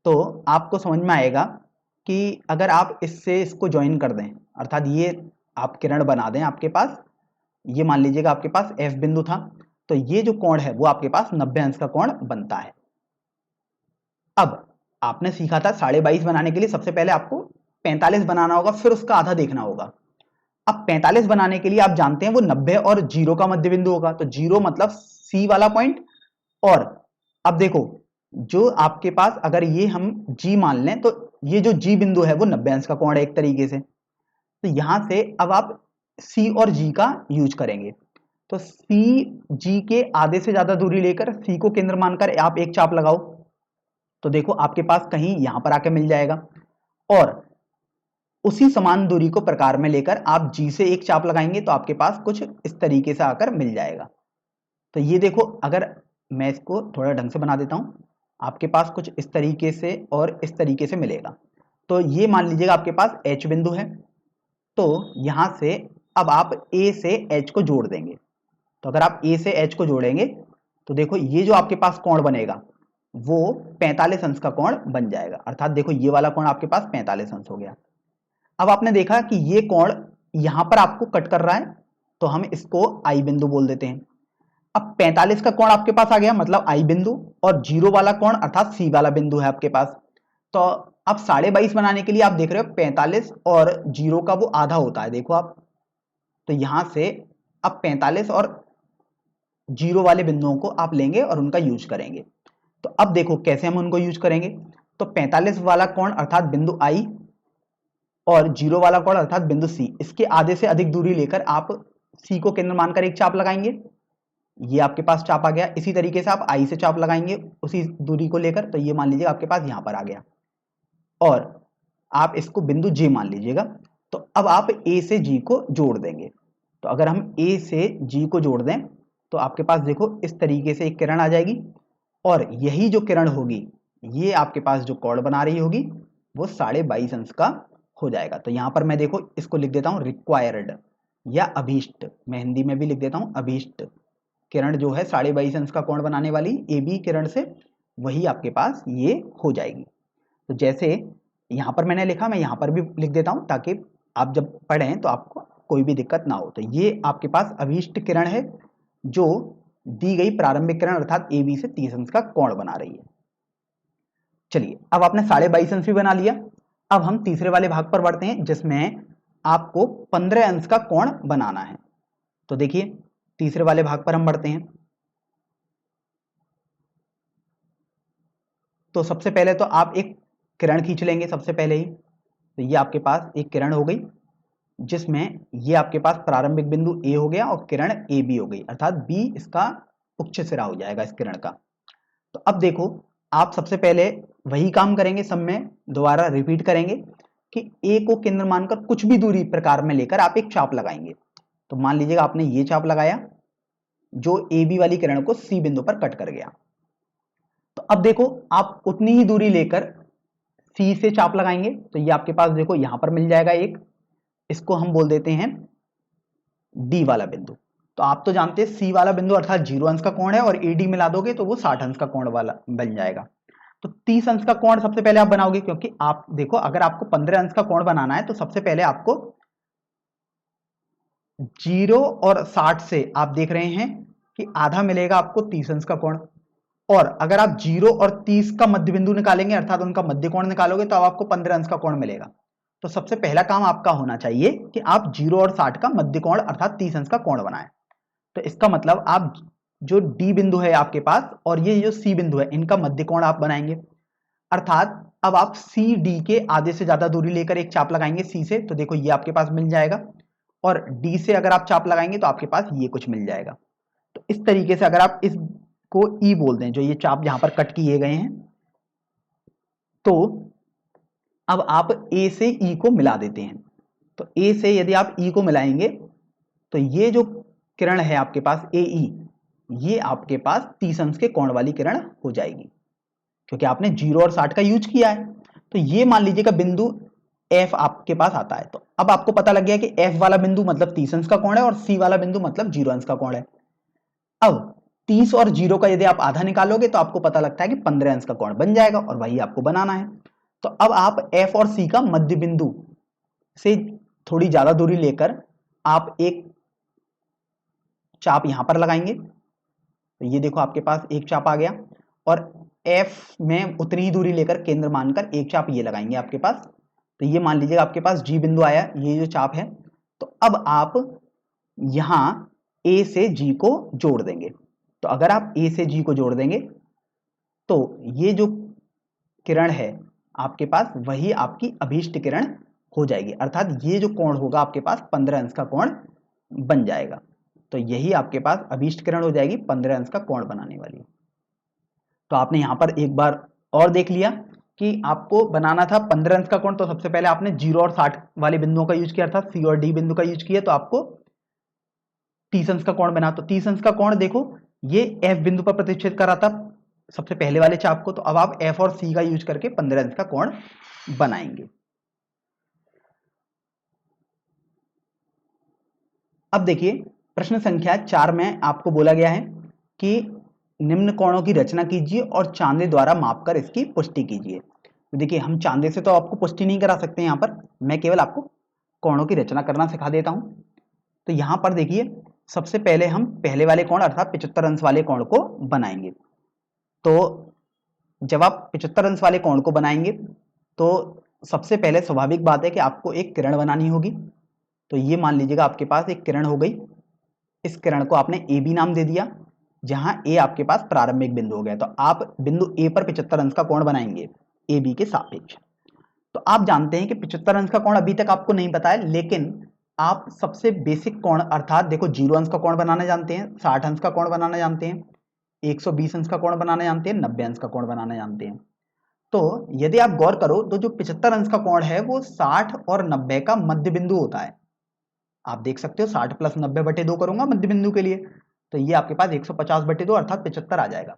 तो आपको समझ में आएगा कि अगर आप इससे इसको ज्वाइन कर दें, अर्थात ये आप किरण बना दें आपके पास, ये मान लीजिएगा आपके पास एफ बिंदु था, तो ये जो कोण है वो आपके पास 90 अंश का कोण बनता है। अब आपने सीखा था 22.5 बनाने के लिए सबसे पहले आपको 45 बनाना होगा, फिर उसका आधा देखना होगा। अब 45 बनाने के लिए आप जानते हैं वो 90 और 0 का मध्य बिंदु होगा, तो 0 मतलब सी वाला पॉइंट। और अब देखो जो आपके पास अगर ये हम G मान लें, तो ये जो G बिंदु है वो 90 अंश का कोण है एक तरीके से। तो यहां से अब आप C और G का यूज करेंगे। तो C G के आधे से ज्यादा दूरी लेकर C को केंद्र मानकर आप एक चाप लगाओ, तो देखो आपके पास कहीं यहां पर आके मिल जाएगा। और उसी समान दूरी को प्रकार में लेकर आप G से एक चाप लगाएंगे तो आपके पास कुछ इस तरीके से आकर मिल जाएगा। तो ये देखो, अगर मैं इसको थोड़ा ढंग से बना देता हूं, आपके पास कुछ इस तरीके से और इस तरीके से मिलेगा। तो ये मान लीजिएगा आपके पास H बिंदु है, तो यहां से अब आप A से H को जोड़ देंगे। तो अगर आप A से H को जोड़ेंगे तो देखो ये जो आपके पास कोण बनेगा वो 45 अंश का कोण बन जाएगा, अर्थात देखो ये वाला कोण आपके पास 45 अंश हो गया। अब आपने देखा कि ये कोण यहां पर आपको कट कर रहा है, तो हम इसको I बिंदु बोल देते हैं। अब 45 का कोण आपके पास आ गया मतलब I बिंदु, और 0 वाला कोण अर्थात C वाला बिंदु है आपके पास। तो अब 22.5 बनाने के लिए आप देख रहे हो 45 और 0 का वो आधा होता है, देखो आप। तो यहां से अब 45 और 0 वाले बिंदुओं को आप लेंगे और उनका यूज करेंगे। तो अब देखो कैसे हम उनको यूज करेंगे। तो 45 वाला कोण अर्थात बिंदु I और 0 वाला कोण अर्थात बिंदु C, इसके आधे से अधिक दूरी लेकर आप C को केंद्र मानकर एक चाप लगाएंगे। ये आपके पास चाप आ गया। इसी तरीके से आप I से चाप लगाएंगे उसी दूरी को लेकर, तो ये मान लीजिएगा आपके पास यहां पर आ गया, और आप इसको बिंदु J मान लीजिएगा। तो अब आप A से G को जोड़ देंगे। तो अगर हम A से G को जोड़ दें तो आपके पास देखो इस तरीके से एक किरण आ जाएगी, और यही जो किरण होगी ये आपके पास जो कोण बना रही होगी वो 22.5 अंश का हो जाएगा। तो यहां पर मैं देखो इसको लिख देता हूं रिक्वायर्ड या अभीष्ट, मैं हिंदी में भी लिख देता हूं अभीष्ट किरण जो है 22.5 अंश का कोण बनाने वाली AB किरण से, वही आपके पास ये हो जाएगी। तो जैसे यहां पर मैंने लिखा, मैं यहां पर भी लिख देता हूं ताकि आप जब पढ़ें तो आपको कोई भी दिक्कत ना हो। तो ये आपके पास अभीष्ट किरण है जो दी गई प्रारंभिक किरण अर्थात AB से 30 अंश का कोण बना रही है। चलिए अब आपने 22.5 अंश भी बना लिया। अब हम तीसरे वाले भाग पर बढ़ते हैं जिसमें आपको 15 अंश का कोण बनाना है। तो देखिए तीसरे वाले भाग पर हम बढ़ते हैं। तो सबसे पहले तो आप एक किरण खींच लेंगे सबसे पहले ही। तो ये आपके पास एक किरण हो गई जिसमें ये आपके पास प्रारंभिक बिंदु A हो गया और किरण AB हो गई, अर्थात B इसका उच्च सिरा हो जाएगा इस किरण का। तो अब देखो आप सबसे पहले वही काम करेंगे, सब में दोबारा रिपीट करेंगे कि A को केंद्र मानकर कुछ भी दूरी प्रकार में लेकर आप एक चाप लगाएंगे। तो मान लीजिएगा आपने ये चाप लगाया जो AB वाली किरण को C बिंदु पर कट कर गया। तो अब देखो आप उतनी ही दूरी लेकर C से चाप लगाएंगे, तो ये आपके पास देखो यहां पर मिल जाएगा एक, इसको हम बोल देते हैं D वाला बिंदु। तो आप तो जानते हैं C वाला बिंदु अर्थात 0 अंश का कोण है, और AD मिला दोगे तो वो 60 अंश का कोण वाला बन जाएगा। तो 30 अंश का कोण सबसे पहले आप बनाओगे, क्योंकि आप देखो अगर आपको 15 अंश का कोण बनाना है तो सबसे पहले आपको 0 और 60 से आप देख रहे हैं कि आधा मिलेगा आपको 30 अंश का कोण। और अगर आप 0 और 30 का मध्य बिंदु निकालेंगे अर्थात उनका मध्य कोण निकालोगे तो आपको 15 अंश का कोण मिलेगा। तो सबसे पहला काम आपका होना चाहिए कि आप 0 और 60 का मध्य कोण अर्थात 30 अंश का कोण बनाएं। तो इसका मतलब आप जो D बिंदु है आपके पास और ये जो C बिंदु है इनका मध्य कोण आप बनाएंगे। अर्थात अब आप सी डी के आधे से ज्यादा दूरी लेकर एक चाप लगाएंगे सी से, तो देखो ये आपके पास मिल जाएगा, और डी से अगर आप चाप लगाएंगे तो आपके पास ये कुछ मिल जाएगा। तो इस तरीके से अगर आप इसको ई बोल दें, जो ये चाप यहां पर कट किए गए हैं, तो अब आप ए से ई को मिला देते हैं। तो ए से यदि आप ई को मिलाएंगे तो ये जो किरण है आपके पास ए ई, ये आपके पास 30 अंश के कोण वाली किरण हो जाएगी, क्योंकि आपने 0 और 60 का यूज किया है। तो ये मान लीजिएगा बिंदु एफ आपके पास आता है। तो अब आपको पता लग गया कि एफ वाला बिंदु मतलब 30 अंश का कोण है और सी वाला बिंदु मतलब 0 अंश का कोण है। अब 30 और 0 का यदि आप आधा निकालोगे तो आपको पता लगता है कि 15 अंश का कोण बन जाएगा, और वही आपको बनाना है। तो अब आप एफ और सी का मध्य बिंदु से थोड़ी ज्यादा दूरी लेकर आप एक चाप यहां पर लगाएंगे। तो ये देखो आपके पास एक चाप आ गया, और एफ में उतनी ही दूरी लेकर केंद्र मानकर एक चाप ये लगाएंगे आपके पास। तो ये मान लीजिएगा आपके पास जी बिंदु आया, ये जो चाप है। तो अब आप यहां ए से जी को जोड़ देंगे। तो अगर आप ए से जी को जोड़ देंगे तो ये जो किरण है आपके पास, वही आपकी अभीष्ट किरण हो जाएगी, अर्थात ये जो कोण होगा आपके पास 15 अंश का कोण बन जाएगा। तो यही आपके पास अभीष्ट किरण हो जाएगी, 15 अंश का कोण बनाने वाली। तो आपने यहां पर एक बार और देख लिया कि आपको बनाना था 15 अंश का कोण, तो सबसे पहले आपने 0 और 60 वाले बिंदुओं का यूज किया था, सी और डी बिंदु का यूज किया, तो आपको 30 अंश का कोण बना। तो 30 अंश का कोण देखो ये एफ बिंदु पर प्रतिच्छेद कर रहा था सबसे पहले वाले चाप को। तो अब आप एफ और सी का यूज करके 15 अंश का कोण बनाएंगे। अब देखिए प्रश्न संख्या 4 में आपको बोला गया है कि निम्न कोणों की रचना कीजिए और चांदे द्वारा मापकर इसकी पुष्टि कीजिए। तो देखिए हम चांदे से तो आपको पुष्टि नहीं करा सकते, यहाँ पर मैं केवल आपको कोणों की रचना करना सिखा देता हूं। तो यहाँ पर देखिए सबसे पहले हम पहले वाले कोण अर्थात 75 अंश वाले कोण को बनाएंगे। तो जब आप 75 अंश वाले कोण को बनाएंगे तो सबसे पहले स्वाभाविक बात है कि आपको एक किरण बनानी होगी। तो ये मान लीजिएगा आपके पास एक किरण हो गई, इस किरण को आपने ए बी नाम दे दिया, जहां ए आपके पास प्रारंभिक बिंदु हो गया। तो आप बिंदु ए पर 75 अंश का कोण बनाएंगे ए बी के सापेक्ष। तो आप जानते हैं कि 75 अंश का कोण अभी तक आपको नहीं पता है, लेकिन आप सबसे बेसिक कोण अर्थात देखो 0 अंश का कोण बनाना जानते हैं, 60 अंश का कोण बनाना जानते हैं, 120 अंश का कोण बनाना जानते हैं, 90 अंश का कोण बनाना जानते हैं। तो यदि आप गौर करो तो जो 75 अंश का कोण है वो 60 और 90 का मध्य बिंदु होता है। आप देख सकते हो 60 प्लस 90 बटे 2 करूंगा मध्य बिंदु के लिए, तो ये आपके पास 150 बटे 2 अर्थात 75 आ जाएगा।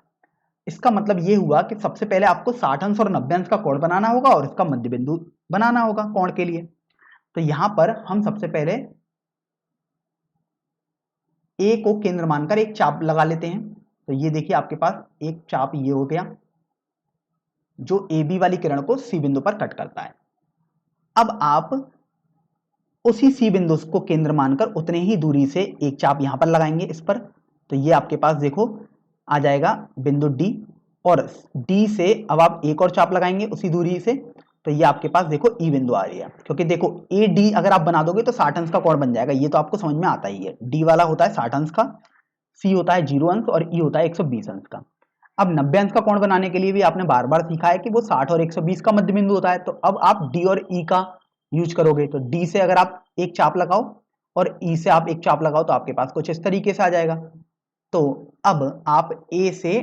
इसका मतलब ये हुआ कि सबसे पहले आपको 60 अंश और 90 अंश का कोण बनाना होगा और इसका मध्य बिंदु बनाना होगा कोण के लिए। तो यहां पर हम सबसे पहले ए को केंद्र मानकर एक चाप लगा लेते हैं। तो ये देखिए आपके पास एक चाप ये हो गया जो ए बी वाली किरण को सी बिंदु पर कट करता है। अब आप उसी सी बिंदु को केंद्र मानकर उतने ही दूरी से एक चाप यहां पर लगाएंगे इस पर। तो ये आपके पास देखो आ जाएगा बिंदु डी, और डी से अब आप एक और चाप लगाएंगे उसी दूरी से। तो ये आपके पास देखो ई बिंदु आ रही है, क्योंकि देखो ए डी अगर आप बना दोगे तो 60 अंश का कोण बन जाएगा, ये तो आपको समझ में आता ही है। डी वाला होता है 60 अंश का, सी होता है 0 अंश और ई होता है 120 अंश का। अब 90 अंश का कोण बनाने के लिए भी आपने बार बार सीखा है कि वो 60 और 120 का मध्य बिंदु होता है। तो अब आप डी और ई का यूज करोगे। तो डी से अगर आप एक चाप लगाओ और ई से आप एक चाप लगाओ तो आपके पास कुछ इस तरीके से आ जाएगा। तो अब आप ए से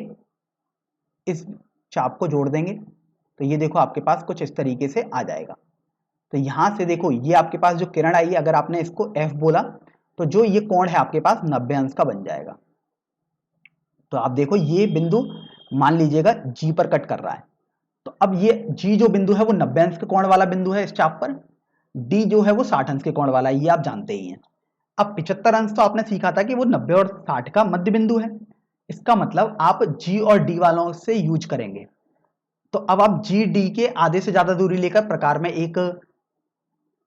इस चाप को जोड़ देंगे, तो ये देखो आपके पास कुछ इस तरीके से आ जाएगा। तो यहां से देखो ये आपके पास जो किरण आई, अगर आपने इसको एफ बोला तो जो ये कोण है आपके पास 90 अंश का बन जाएगा। तो आप देखो ये बिंदु मान लीजिएगा जी पर कट कर रहा है। तो अब ये जी जो बिंदु है वो 90 अंश के कोण वाला बिंदु है इस चाप पर, डी जो है वो 60 अंश के कोण वाला है, ये आप जानते ही हैं। अब 75 अंश तो आपने सीखा था कि वो 90 और 60 का मध्य बिंदु है। इसका मतलब आप जी और डी वालों से यूज करेंगे। तो अब आप जी डी के आधे से ज्यादा दूरी लेकर प्रकार में एक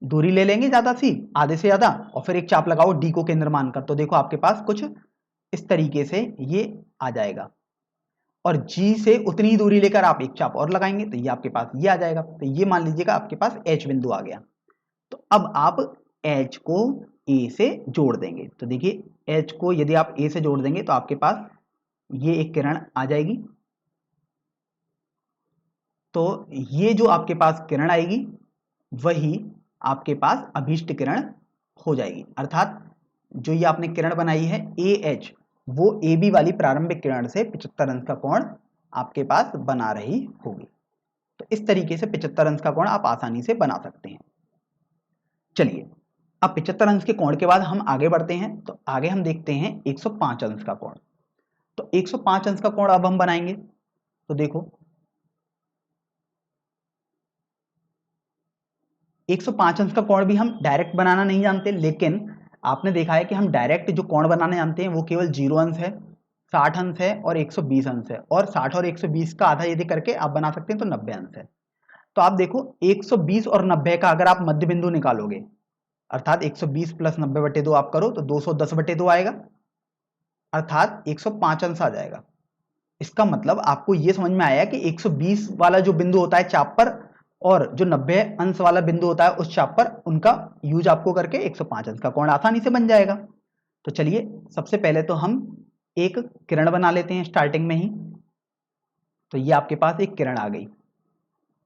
दूरी ले लेंगे ज्यादा सी, आधे से ज्यादा, और फिर एक चाप लगाओ डी को केंद्र मानकर। तो देखो आपके पास कुछ इस तरीके से ये आ जाएगा, और जी से उतनी ही दूरी लेकर आप एक चाप और लगाएंगे तो ये आपके पास ये आ जाएगा। तो ये मान लीजिएगा आपके पास एच बिंदु आ गया। तो अब आप एच को ए से जोड़ देंगे। तो देखिए एच को यदि आप ए से जोड़ देंगे तो आपके पास ये एक किरण आ जाएगी। तो ये जो आपके पास किरण आएगी वही आपके पास अभीष्ट किरण हो जाएगी। अर्थात जो ये आपने किरण बनाई है AH, वो AB वाली प्रारंभिक किरण से 75 अंश का कोण आपके पास बना रही होगी। तो इस तरीके से 75 अंश का कोण आप आसानी से बना सकते हैं। चलिए अब 75 अंश के कोण के बाद हम आगे बढ़ते हैं। तो आगे हम देखते हैं 105 अंश का कोण। तो 105 अंश का कोण अब हम बनाएंगे। तो देखो 105 अंश का कोण भी हम डायरेक्ट बनाना नहीं जानते, लेकिन आपने देखा है कि हम डायरेक्ट जो कोण बनाने जानते हैं वो केवल 0 अंश है, 60 अंश है और 120 अंश है, और 60 और 120 का आधा यदि करके आप बना सकते हैं तो 90 अंश है। तो आप देखो 120 और 90 का अगर आप मध्य बिंदु निकालोगे, अर्थात 120 प्लस 90 बटे 2 आप करो तो 210 बटे 2 आएगा, अर्थात 105 अंश आ जाएगा। इसका मतलब आपको ये समझ में आया कि 120 वाला जो बिंदु होता है चाप पर और जो 90 अंश वाला बिंदु होता है उस चाप पर, उनका यूज आपको करके 105 अंश का कोण आसानी से बन जाएगा। तो चलिए सबसे पहले तो हम एक किरण बना लेते हैं स्टार्टिंग में ही। तो ये आपके पास एक किरण आ गई।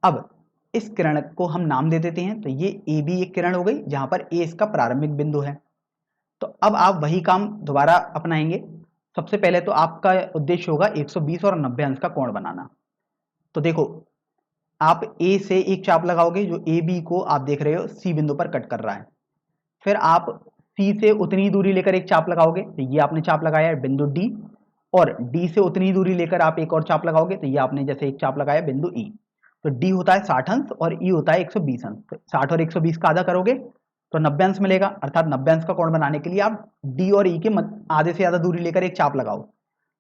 अब इस किरण को हम नाम दे देते हैं। तो ये AB एक किरण हो गई जहां पर A इसका प्रारंभिक बिंदु है। तो अब आप वही काम दोबारा अपनाएंगे। सबसे पहले तो आपका उद्देश्य होगा 120 और 90 अंश का कोण बनाना। तो देखो आप A से एक चाप लगाओगे जो AB को आप देख रहे हो C बिंदु पर कट कर रहा है। फिर आप C से उतनी दूरी लेकर एक चाप लगाओगे, तो ये आपने चाप लगाया है बिंदु D, और D से उतनी दूरी लेकर आप एक और चाप लगाओगे, तो ये आपने जैसे एक चाप लगाया बिंदु E। तो D होता है 60 अंश और E होता है 120 अंश। तो 60 और 120 का आधा करोगे तो 90 अंश मिलेगा, अर्थात 90 अंश का कोण बनाने के लिए आप D और E के आधे से ज्यादा दूरी लेकर एक चाप लगाओ।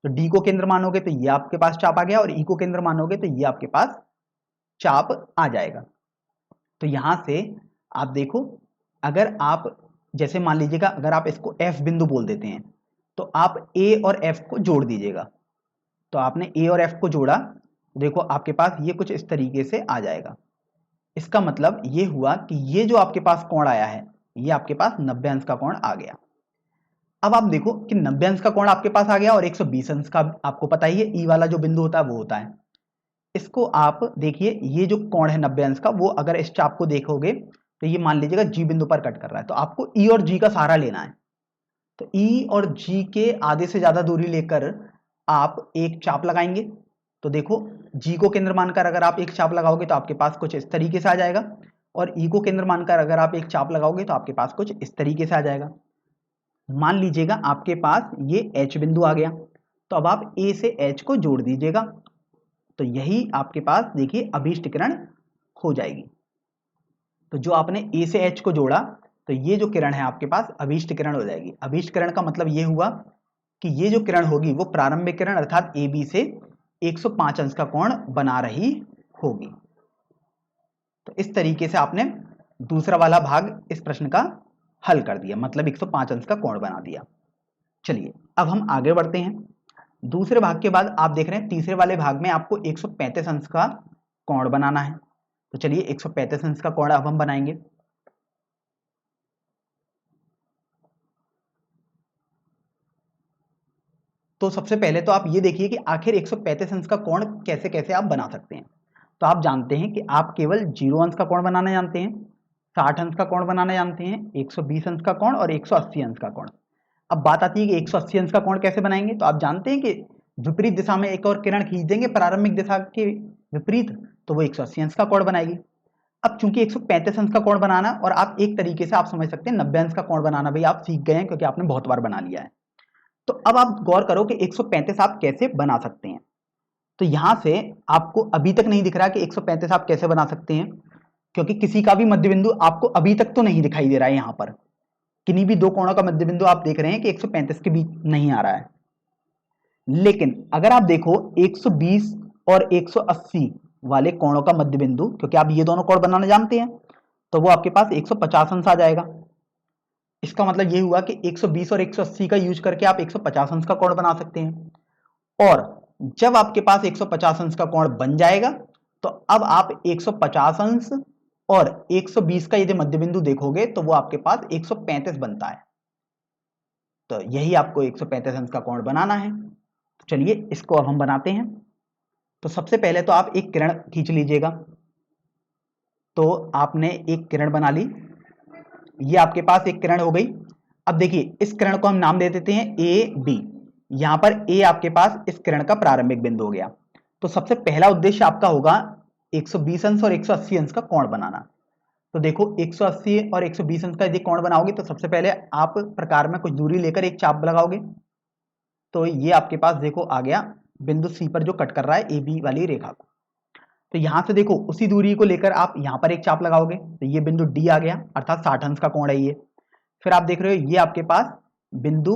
तो D को केंद्र मानोगे तो ये आपके पास चाप आ गया, और E को केंद्र मानोगे तो ये आपके पास चाप आ जाएगा। तो यहां से आप देखो, अगर आप जैसे मान लीजिएगा अगर आप इसको F बिंदु बोल देते हैं तो आप A और F को जोड़ दीजिएगा। तो आपने A और F को जोड़ा, देखो आपके पास ये कुछ इस तरीके से आ जाएगा। इसका मतलब ये हुआ कि ये जो आपके पास कोण आया है ये आपके पास 90 अंश का कोण आ गया। अब आप देखो कि 90 अंश का कोण आपके पास आ गया और 120 अंश का आपको पता ही है, E वाला जो बिंदु होता है वो होता है। इसको आप देखिए, ये जो कोण है 90 अंश का, वो अगर इस चाप को देखोगे तो ये मान लीजिएगा G बिंदु पर कट कर रहा है। तो आपको E और G का सहारा लेना है। तो E और G के आधे से ज्यादा दूरी लेकर आप एक चाप लगाएंगे। तो देखो G को केंद्र मानकर अगर आप एक चाप लगाओगे तो आपके पास कुछ इस तरीके से आ जाएगा, और E को केंद्र मानकर अगर आप एक चाप लगाओगे तो आपके पास कुछ इस तरीके से आ जाएगा। मान लीजिएगा आपके पास ये H बिंदु आ गया, तो अब आप A से H को जोड़ दीजिएगा। तो यही आपके पास देखिए अभीष्ट किरण हो जाएगी। तो जो आपने A से H को जोड़ा, तो ये जो किरण है आपके पास अभीष्ट किरण हो जाएगी। अभीष्ट किरण का मतलब ये हुआ कि ये जो किरण होगी वो प्रारंभिक किरण अर्थात AB से 105 अंश का कोण बना रही होगी। तो इस तरीके से आपने दूसरा वाला भाग इस प्रश्न का हल कर दिया, मतलब 105 अंश का कोण बना दिया। चलिए अब हम आगे बढ़ते हैं। दूसरे भाग के बाद आप देख रहे हैं तीसरे वाले भाग में आपको 135 अंश का कोण बनाना है। तो चलिए 135 अंश का कोण अब हम बनाएंगे। तो सबसे पहले तो आप ये देखिए कि आखिर 135 अंश का कोण कैसे कैसे आप बना सकते हैं। तो आप जानते हैं कि आप केवल 0 अंश का कोण बनाना जानते हैं, 60 अंश का कोण बनाना जानते हैं, 120 अंश का कोण और 180 अंश का कोण। अब बात आती है कि 180 अंश का कोण कैसे बनाएंगे। तो आप जानते हैं कि विपरीत दिशा में एक और किरण खींच देंगे प्रारंभिक दिशा के विपरीत, तो वो 180 अंश का कोण बनाएगी। अब चूंकि 135 अंश का कोण बनाना, और आप एक तरीके से आप समझ सकते हैं 90 अंश का कोण बनाना भी आप सीख गए हैं क्योंकि आपने बहुत बार बना लिया है। तो अब आप गौर करो कि 135 आप कैसे बना सकते हैं। तो यहां से आपको अभी तक नहीं दिख रहा कि 135 आप कैसे बना सकते हैं, क्योंकि किसी का भी मध्य बिंदु आपको अभी तक तो नहीं दिखाई दे रहा है। यहां पर किन्हीं भी दो कोणों का मध्य बिंदु आप देख रहे हैं कि 135 के बीच नहीं आ रहा है। लेकिन अगर आप देखो 120 और 180 वाले कोणों का मध्य बिंदु, क्योंकि आप ये दोनों कोण बनाना जानते हैं, तो वो आपके पास 150 अंश आ जाएगा। इसका मतलब ये हुआ कि 120 और 180 का यूज करके आप 150 अंश का कोण बना सकते हैं। और जब आपके पास 150 अंश का कोण बन जाएगा तो अब आप 150 अंश और 120 का यदि मध्य बिंदु देखोगे तो वो आपके पास 135 बनता है। तो यही आपको 135 अंश का कोण बनाना है। तो चलिए इसको अब हम बनाते हैं। तो सबसे पहले तो आप एक किरण खींच लीजिएगा। तो आपने एक किरण बना ली, ये आपके पास एक किरण हो गई। अब देखिए इस किरण को हम नाम दे देते हैं ए बी। यहां पर ए आपके पास इस किरण का प्रारंभिक बिंदु हो गया। तो सबसे पहला उद्देश्य आपका होगा 120 अंश और 180 अंश का कोण बनाना। तो देखो 180 और 120 अंश का यदि कोण बनाओगे तो सबसे पहले आप प्रकार में कुछ दूरी लेकर एक चाप लगाओगे। तो ये आपके पास देखो आ गया बिंदु सी पर जो कट कर रहा है ए बी वाली रेखा को। तो यहां से देखो उसी दूरी को लेकर आप यहां पर एक चाप लगाओगे तो ये बिंदु डी आ गया, अर्थात 60 अंश का कोण है ये। फिर आप देख रहे हो ये आपके पास बिंदु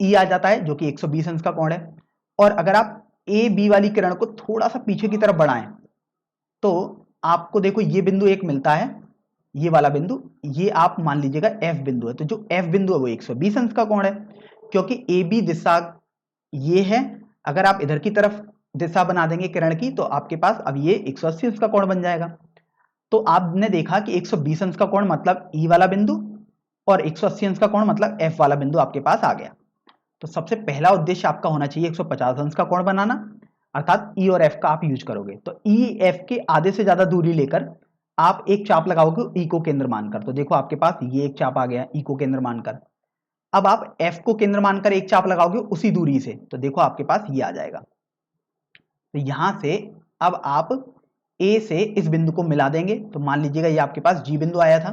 ई आ जाता है जो कि 120 अंश का कोण है। और अगर आप ए बी वाली किरण को थोड़ा सा पीछे की तरफ बढ़ाएं तो आपको देखो ये बिंदु एक मिलता है, ये वाला बिंदु, ये आप मान लीजिएगा एफ बिंदु है। तो जो एफ बिंदु है वो 120 अंश का कोण है, क्योंकि ए बी दिशा ये है। अगर आप इधर की तरफ दिशा बना देंगे किरण की तो आपके पास अब ये 180 अंश का कोण बन जाएगा। तो आपने देखा कि 120 अंश का कोण मतलब ई वाला बिंदु और 180 अंश का कोण मतलब एफ वाला बिंदु आपके पास आ गया। तो सबसे पहला उद्देश्य आपका होना चाहिए 150 अंश का कोण बनाना, अर्थात ई और एफ का आप यूज करोगे। तो ई एफ के आधे से ज्यादा दूरी लेकर आप एक चाप लगाओगे ई को केंद्र मानकर। तो देखो आपके पास ये एक चाप आ गया ई को केंद्र मानकर। अब आप एफ को केंद्र मानकर एक चाप लगाओगे उसी दूरी से, तो देखो आपके पास ये आ जाएगा। तो यहां से अब आप ए से इस बिंदु को मिला देंगे। तो मान लीजिएगा ये आपके पास जी बिंदु आया था,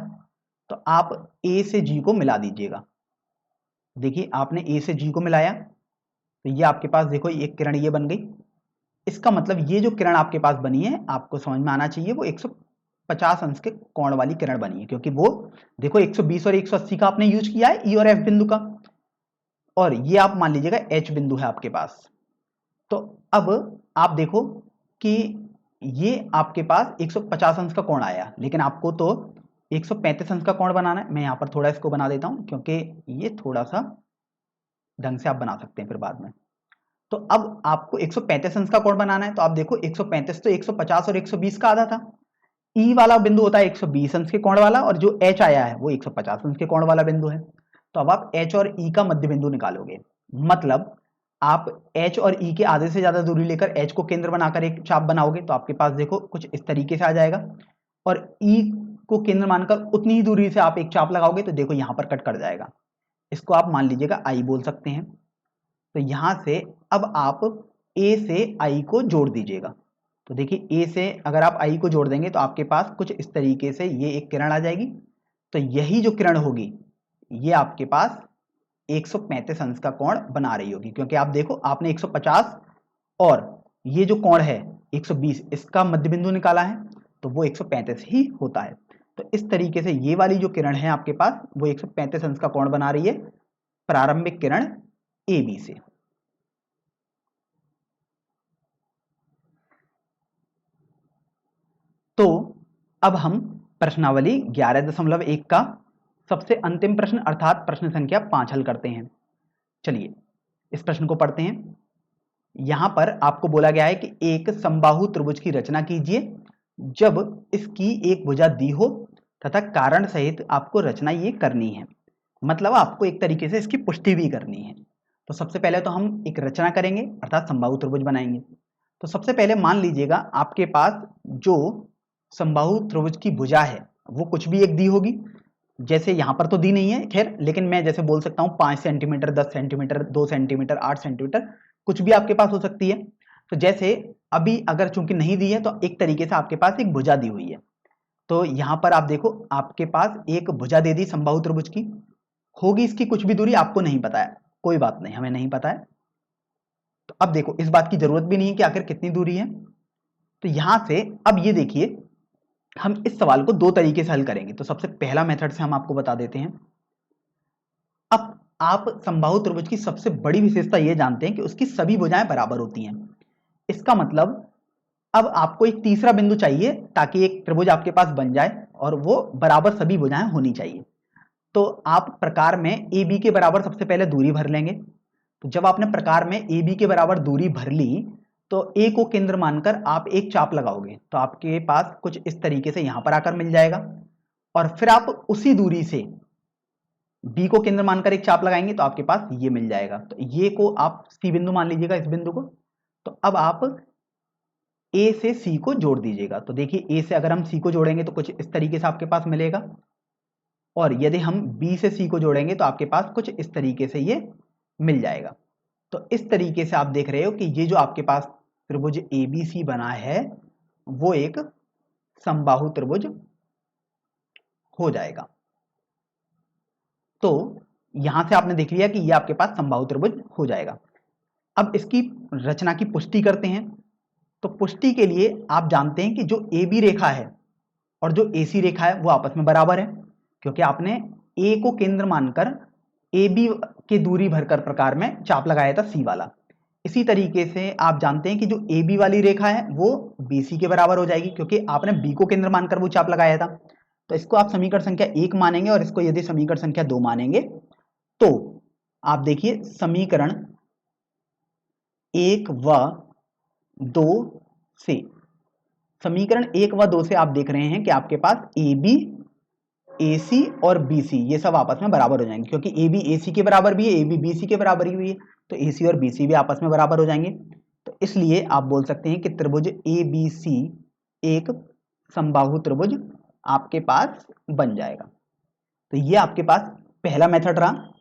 तो आप ए से जी को मिला दीजिएगा। देखिए आपने ए से जी को मिलाया तो ये आपके पास देखो एक किरण ये बन गई। इसका मतलब ये जो किरण आपके पास बनी है आपको समझ में आना चाहिए वो 150 अंश के कोण वाली किरण बनी है, क्योंकि वो देखो 120 और 180 का आपने यूज किया है ई और एफ बिंदु का, और ये आप मान लीजिएगा एच बिंदु है आपके पास। तो अब आप देखो कि ये आपके पास 150 अंश का कोण आया, लेकिन आपको तो 135 अंश का कोण बनाना है। मैं यहां पर थोड़ा इसको बना देता हूं क्योंकि ये थोड़ा सा ढंग से आप बना सकते हैं फिर बाद में। तो अब आपको 135 अंश का कोण बनाना है। तो आप देखो 135 तो 150 और 120 का आधा था। ई वाला बिंदु होता है 120 अंश के कोण वाला, और जो एच आया है वो 150 अंश के कोण वाला बिंदु है। तो अब आप एच और ई का मध्य बिंदु निकालोगे, मतलब आप एच और ई के आधे से ज्यादा दूरी लेकर एच को केंद्र बनाकर एक चाप बनाओगे। तो आपके पास देखो कुछ इस तरीके से आ जाएगा, और ई को केंद्र मानकर उतनी ही दूरी से आप एक चाप लगाओगे तो देखो यहां पर कट कर जाएगा। इसको आप मान लीजिएगा आई बोल सकते हैं। तो यहां से अब आप ए से आई को जोड़ दीजिएगा। तो देखिए ए से अगर आप आई को जोड़ देंगे तो आपके पास कुछ इस तरीके से ये एक किरण आ जाएगी। तो यही जो किरण होगी ये आपके पास 135 अंश का कोण बना रही होगी, क्योंकि आप देखो आपने 150 और ये जो कोण है 120 इसका मध्य बिंदु निकाला है, तो वो 135 ही होता है। तो इस तरीके से ये वाली जो किरण है आपके पास वो 135 अंश का कोण बना रही है प्रारंभिक किरण ए बी से। तो अब हम प्रश्नावली 11.1 का सबसे अंतिम प्रश्न अर्थात प्रश्न संख्या 5 हल करते हैं। चलिए इस प्रश्न को पढ़ते हैं। यहां पर आपको बोला गया है कि एक समबाहु त्रिभुज की रचना कीजिए जब इसकी एक भुजा दी हो तथा कारण सहित आपको रचना ये करनी है, मतलब आपको एक तरीके से इसकी पुष्टि भी करनी है। तो सबसे पहले तो हम एक रचना करेंगे अर्थात समबाहु त्रिभुज बनाएंगे। तो सबसे पहले मान लीजिएगा आपके पास जो समबाहु त्रिभुज की भुजा है वो कुछ भी एक दी होगी। जैसे यहां पर तो दी नहीं है खैर, लेकिन मैं जैसे बोल सकता हूं 5 सेंटीमीटर, 10 सेंटीमीटर, 2 सेंटीमीटर, 8 सेंटीमीटर, कुछ भी आपके पास हो सकती है। तो जैसे अभी अगर चूंकि नहीं दी है तो एक तरीके से आपके पास एक भुजा दी हुई है। तो यहां पर आप देखो आपके पास एक भुजा दे दी समबाहु त्रिभुज की, होगी इसकी कुछ भी दूरी आपको नहीं पता है, कोई बात नहीं, हमें नहीं पता है। तो अब देखो इस बात की जरूरत भी नहीं है कि आखिर कितनी दूरी है। तो यहां से अब ये देखिए हम इस सवाल को दो तरीके से हल करेंगे। तो सबसे पहला मेथड से हम आपको बता देते हैं। अब आप समबाहु त्रिभुज की सबसे बड़ी विशेषता ये जानते हैं कि उसकी सभी भुजाएं बराबर होती हैं। इसका मतलब अब आपको एक तीसरा बिंदु चाहिए ताकि एक त्रिभुज आपके पास बन जाए और वो बराबर सभी भुजाएं होनी चाहिए। तो आप प्रकार में ए बी के बराबर सबसे पहले दूरी भर लेंगे। तो जब आपने प्रकार में ए बी के बराबर दूरी भर ली तो ए को केंद्र मानकर आप एक चाप लगाओगे तो आपके पास कुछ इस तरीके से यहां पर आकर मिल जाएगा, और फिर आप उसी दूरी से बी को केंद्र मानकर एक चाप लगाएंगे तो आपके पास ये मिल जाएगा। तो ये को आप सी बिंदु मान लीजिएगा, इस बिंदु को। तो अब आप ए से सी को जोड़ दीजिएगा। तो देखिए ए से अगर हम सी को जोड़ेंगे तो कुछ इस तरीके से आपके पास मिलेगा, और यदि हम बी से सी को जोड़ेंगे तो आपके पास कुछ इस तरीके से ये मिल जाएगा। तो इस तरीके से आप देख रहे हो कि ये जो आपके पास त्रिभुज एबीसी बना है वो एक समबाहु त्रिभुज हो जाएगा। तो यहां से आपने देख लिया कि ये आपके पास समबाहु त्रिभुज हो जाएगा। अब इसकी रचना की पुष्टि करते हैं। तो पुष्टि के लिए आप जानते हैं कि जो ए बी रेखा है और जो ए सी रेखा है वो आपस में बराबर है, क्योंकि आपने ए को केंद्र मानकर ए बी के दूरी भरकर प्रकार में चाप लगाया था सी वाला। इसी तरीके से आप जानते हैं कि जो ए बी वाली रेखा है वो बी सी के बराबर हो जाएगी, क्योंकि आपने बी को केंद्र मानकर वो चाप लगाया था। तो इसको आप समीकरण संख्या 1 मानेंगे और इसको यदि समीकरण संख्या 2 मानेंगे तो आप देखिए समीकरण 1 व 2 से, समीकरण 1 व 2 से आप देख रहे हैं कि आपके पास ए बी ए सी और बी सी ये सब आपस में बराबर हो जाएंगे, क्योंकि ए बी ए सी के बराबर भी है, ए बी बी सी के बराबर भी है, तो ए सी और बी सी भी आपस में बराबर हो जाएंगे। तो इसलिए आप बोल सकते हैं कि त्रिभुज ए बी सी एक समबाहु त्रिभुज आपके पास बन जाएगा। तो ये आपके पास पहला मेथड रहा,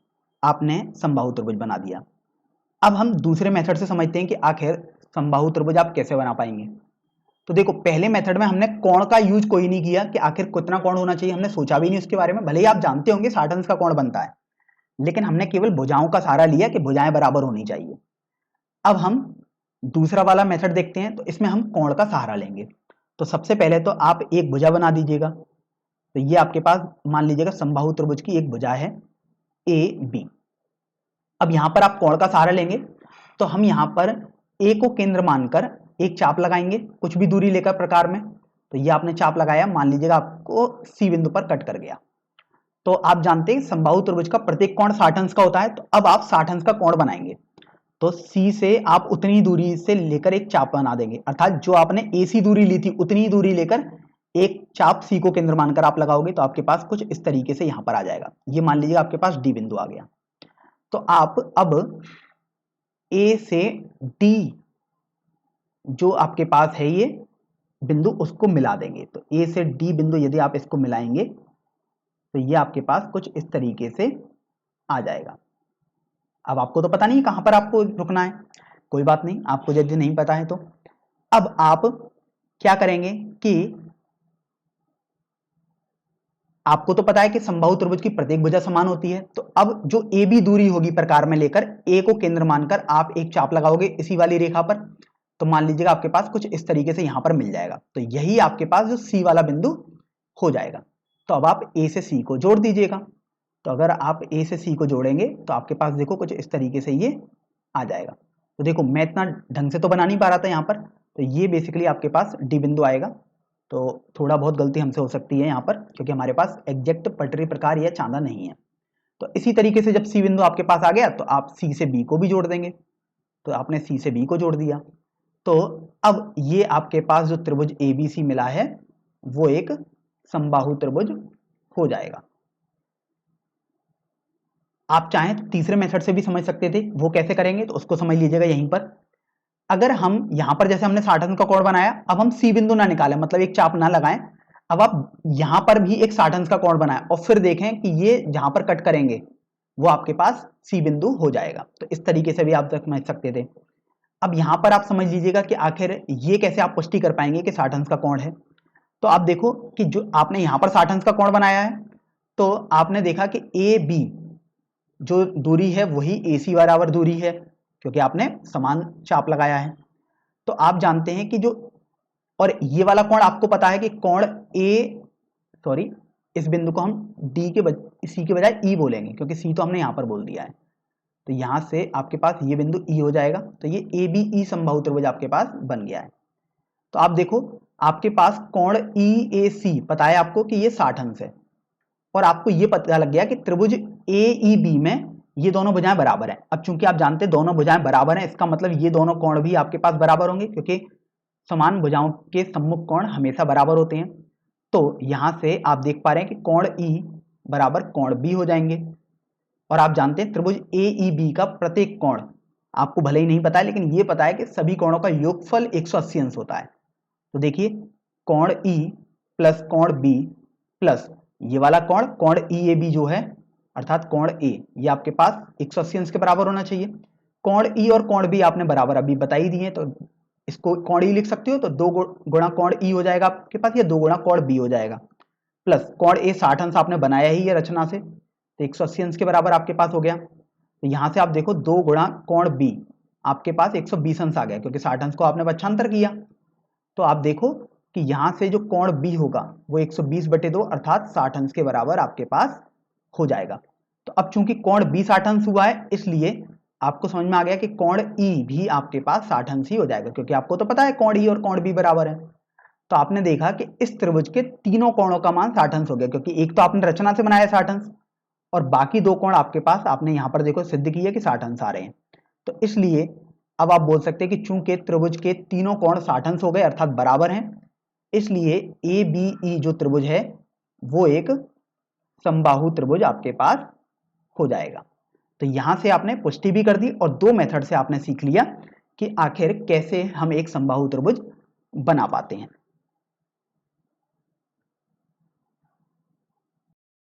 आपने समबाहु त्रिभुज बना दिया। अब हम दूसरे मेथड से समझते हैं कि आखिर समबाहु त्रिभुज आप कैसे बना पाएंगे। तो देखो पहले मेथड में हमने कोण का यूज कोई नहीं किया कि आखिर कितना कोण होना चाहिए, हमने सोचा भी नहीं उसके बारे में। भले ही आप जानते होंगे 60 अंश का कोण बनता है, लेकिन हमने केवल भुजाओं का सहारा लिया कि भुजाएं बराबर होनी चाहिए। अब हम दूसरा वाला मेथड देखते हैं। तो इसमें हम कोण का सहारा लेंगे। तो सबसे पहले तो आप एक भुजा बना दीजिएगा। तो ये आपके पास मान लीजिएगा समबाहु त्रिभुज की एक भुजा है ए बी। अब यहां पर आप कोण का सहारा लेंगे तो हम यहां पर ए को केंद्र मानकर एक चाप लगाएंगे कुछ भी दूरी लेकर प्रकार में। तो ये आपने चाप लगाया, मान लीजिएगा आपको सी बिंदु पर कट कर गया। तो आप जानते हैं समबाहु त्रिभुज का प्रत्येक कोण 60 अंश का होता है। तो अब आप 60 अंश का कोण बनाएंगे। तो सी से आप उतनी दूरी से लेकर एक चाप बना देंगे, अर्थात जो आपने ए सी दूरी ली थी उतनी दूरी लेकर एक चाप सी को केंद्र मानकर आप लगाओगे तो आपके पास कुछ इस तरीके से यहां पर आ जाएगा। ये मान लीजिएगा आपके पास डी बिंदु आ गया। तो आप अब ए से डी जो आपके पास है ये बिंदु उसको मिला देंगे। तो ए से डी बिंदु यदि आप इसको मिलाएंगे तो ये आपके पास कुछ इस तरीके से आ जाएगा। अब आपको तो पता नहीं कहां पर आपको रुकना है, कोई बात नहीं, आपको यदि नहीं पता है तो अब आप क्या करेंगे कि आपको तो पता है कि समबाहु त्रिभुज की प्रत्येक भुजा समान होती है। तो अब जो ए बी दूरी होगी प्रकार में लेकर ए को केंद्र मानकर आप एक चाप लगाओगे इसी वाली रेखा पर। तो मान लीजिएगा आपके पास कुछ इस तरीके से यहां पर मिल जाएगा। तो यही आपके पास जो सी वाला बिंदु हो जाएगा। तो अब आप ए से सी को जोड़ दीजिएगा। तो अगर आप ए से सी को जोड़ेंगे तो आपके पास देखो कुछ इस तरीके से ये आ जाएगा। तो देखो मैं इतना ढंग से तो बना नहीं पा रहा था यहाँ पर। तो ये बेसिकली आपके पास डी बिंदु आएगा। तो थोड़ा बहुत गलती हमसे हो सकती है यहाँ पर, क्योंकि हमारे पास एग्जैक्ट पटरी प्रकार या चांदा नहीं है। तो इसी तरीके से जब सी बिंदु आपके पास आ गया तो आप सी से बी को भी जोड़ देंगे। तो आपने सी से बी को जोड़ दिया। तो अब ये आपके पास जो त्रिभुज ए बी सी मिला है वो एक समबाहु त्रिभुज हो जाएगा। आप चाहें तो तीसरे मेथड से भी समझ सकते थे, वो कैसे करेंगे तो उसको समझ लीजिएगा यहीं पर। अगर हम यहां पर जैसे हमने 60 अंश का कोण बनाया, अब हम सी बिंदु ना निकालें, मतलब एक चाप ना लगाएं। अब आप यहां पर भी एक 60 अंश का कोण बनाएं और फिर देखें कि ये जहां पर कट करेंगे वो आपके पास सी बिंदु हो जाएगा। तो इस तरीके से भी आप समझ सकते थे। अब यहां पर आप समझ लीजिएगा कि आखिर ये कैसे आप पुष्टि कर पाएंगे कि 60 अंश का कोण है। तो आप देखो कि जो आपने यहां पर 60 अंश का कोण बनाया है तो आपने देखा कि ए बी जो दूरी है वही ए सी बराबर दूरी है, क्योंकि आपने समान चाप लगाया है। तो आप जानते हैं कि जो, और ये वाला कोण आपको पता है कि कोण ए, सॉरी इस बिंदु को हम डी के सी के बजाय ई बोलेंगे, क्योंकि सी तो हमने यहां पर बोल दिया है। तो यहां से आपके पास ये बिंदु ई हो जाएगा। तो ये ए बी ई समबाहु त्रिभुज आपके पास बन गया है। तो आप देखो आपके पास कोण ई ए सी पता है आपको कि ये 60 अंश है, और आपको ये पता लग गया कि त्रिभुज ए ई बी में ये दोनों भुजाएं बराबर हैं। अब चूंकि आप जानते हैं दोनों भुजाएं बराबर हैं, इसका मतलब ये दोनों कोण भी आपके पास बराबर होंगे, क्योंकि समान भुजाओं के सम्मुख कोण हमेशा बराबर होते हैं। तो यहां से आप देख पा रहे हैं कि कोण ई बराबर कोण बी हो जाएंगे। और आप जानते हैं त्रिभुज ए ई बी का प्रत्येक कोण आपको भले ही नहीं पता है, लेकिन ये पता है कि सभी कोणों का योगफल 180 अंश होता है। तो देखिए कोण E प्लस कोण B प्लस ये वाला कोण EAB जो है अर्थात कोण A, ये आपके पास 180 अंश के बराबर होना चाहिए। कोण E और कोण B आपने बराबर अभी बता ही दिए, तो इसको कोण E लिख सकते हो, तो 2 गुणा कोण E हो जाएगा आपके पास, या 2 गुणा कोण B हो जाएगा। प्लस कोण A 60 अंश आपने बनाया ही है रचना से, तो 180 अंश के बराबर आपके पास हो गया। तो यहां से आप देखो 2 गुणा कोण B आपके पास 120 अंश आ गया, क्योंकि 60 अंश को आपने पक्षांतर किया। तो आप देखो कि यहां से जो कोण B होगा वो 120/2 अर्थात 60 अंश के बराबर आपके पास हो जाएगा। तो अब चूंकि कोण B 60 अंश हुआ है, इसलिए आपको समझ में आ गया कि कोण E भी आपके पास 60 अंश ही हो जाएगा, क्योंकि आपको तो पता है कोण E और कोण B बराबर है। तो आपने देखा कि इस त्रिभुज के तीनों कोणों का मान 60 अंश हो गया, क्योंकि एक तो आपने रचना से बनाया 60 अंश, और बाकी 2 कोण आपके पास आपने यहां पर देखो सिद्ध किया कि 60 अंश आ रहे हैं। तो इसलिए अब आप बोल सकते हैं कि चूंकि त्रिभुज के तीनों कोण 60 अंश हो गए अर्थात बराबर हैं, इसलिए ABE जो त्रिभुज है वो एक समबाहु त्रिभुज आपके पास हो जाएगा। तो यहां से आपने पुष्टि भी कर दी और 2 मेथड से आपने सीख लिया कि आखिर कैसे हम एक समबाहु त्रिभुज बना पाते हैं।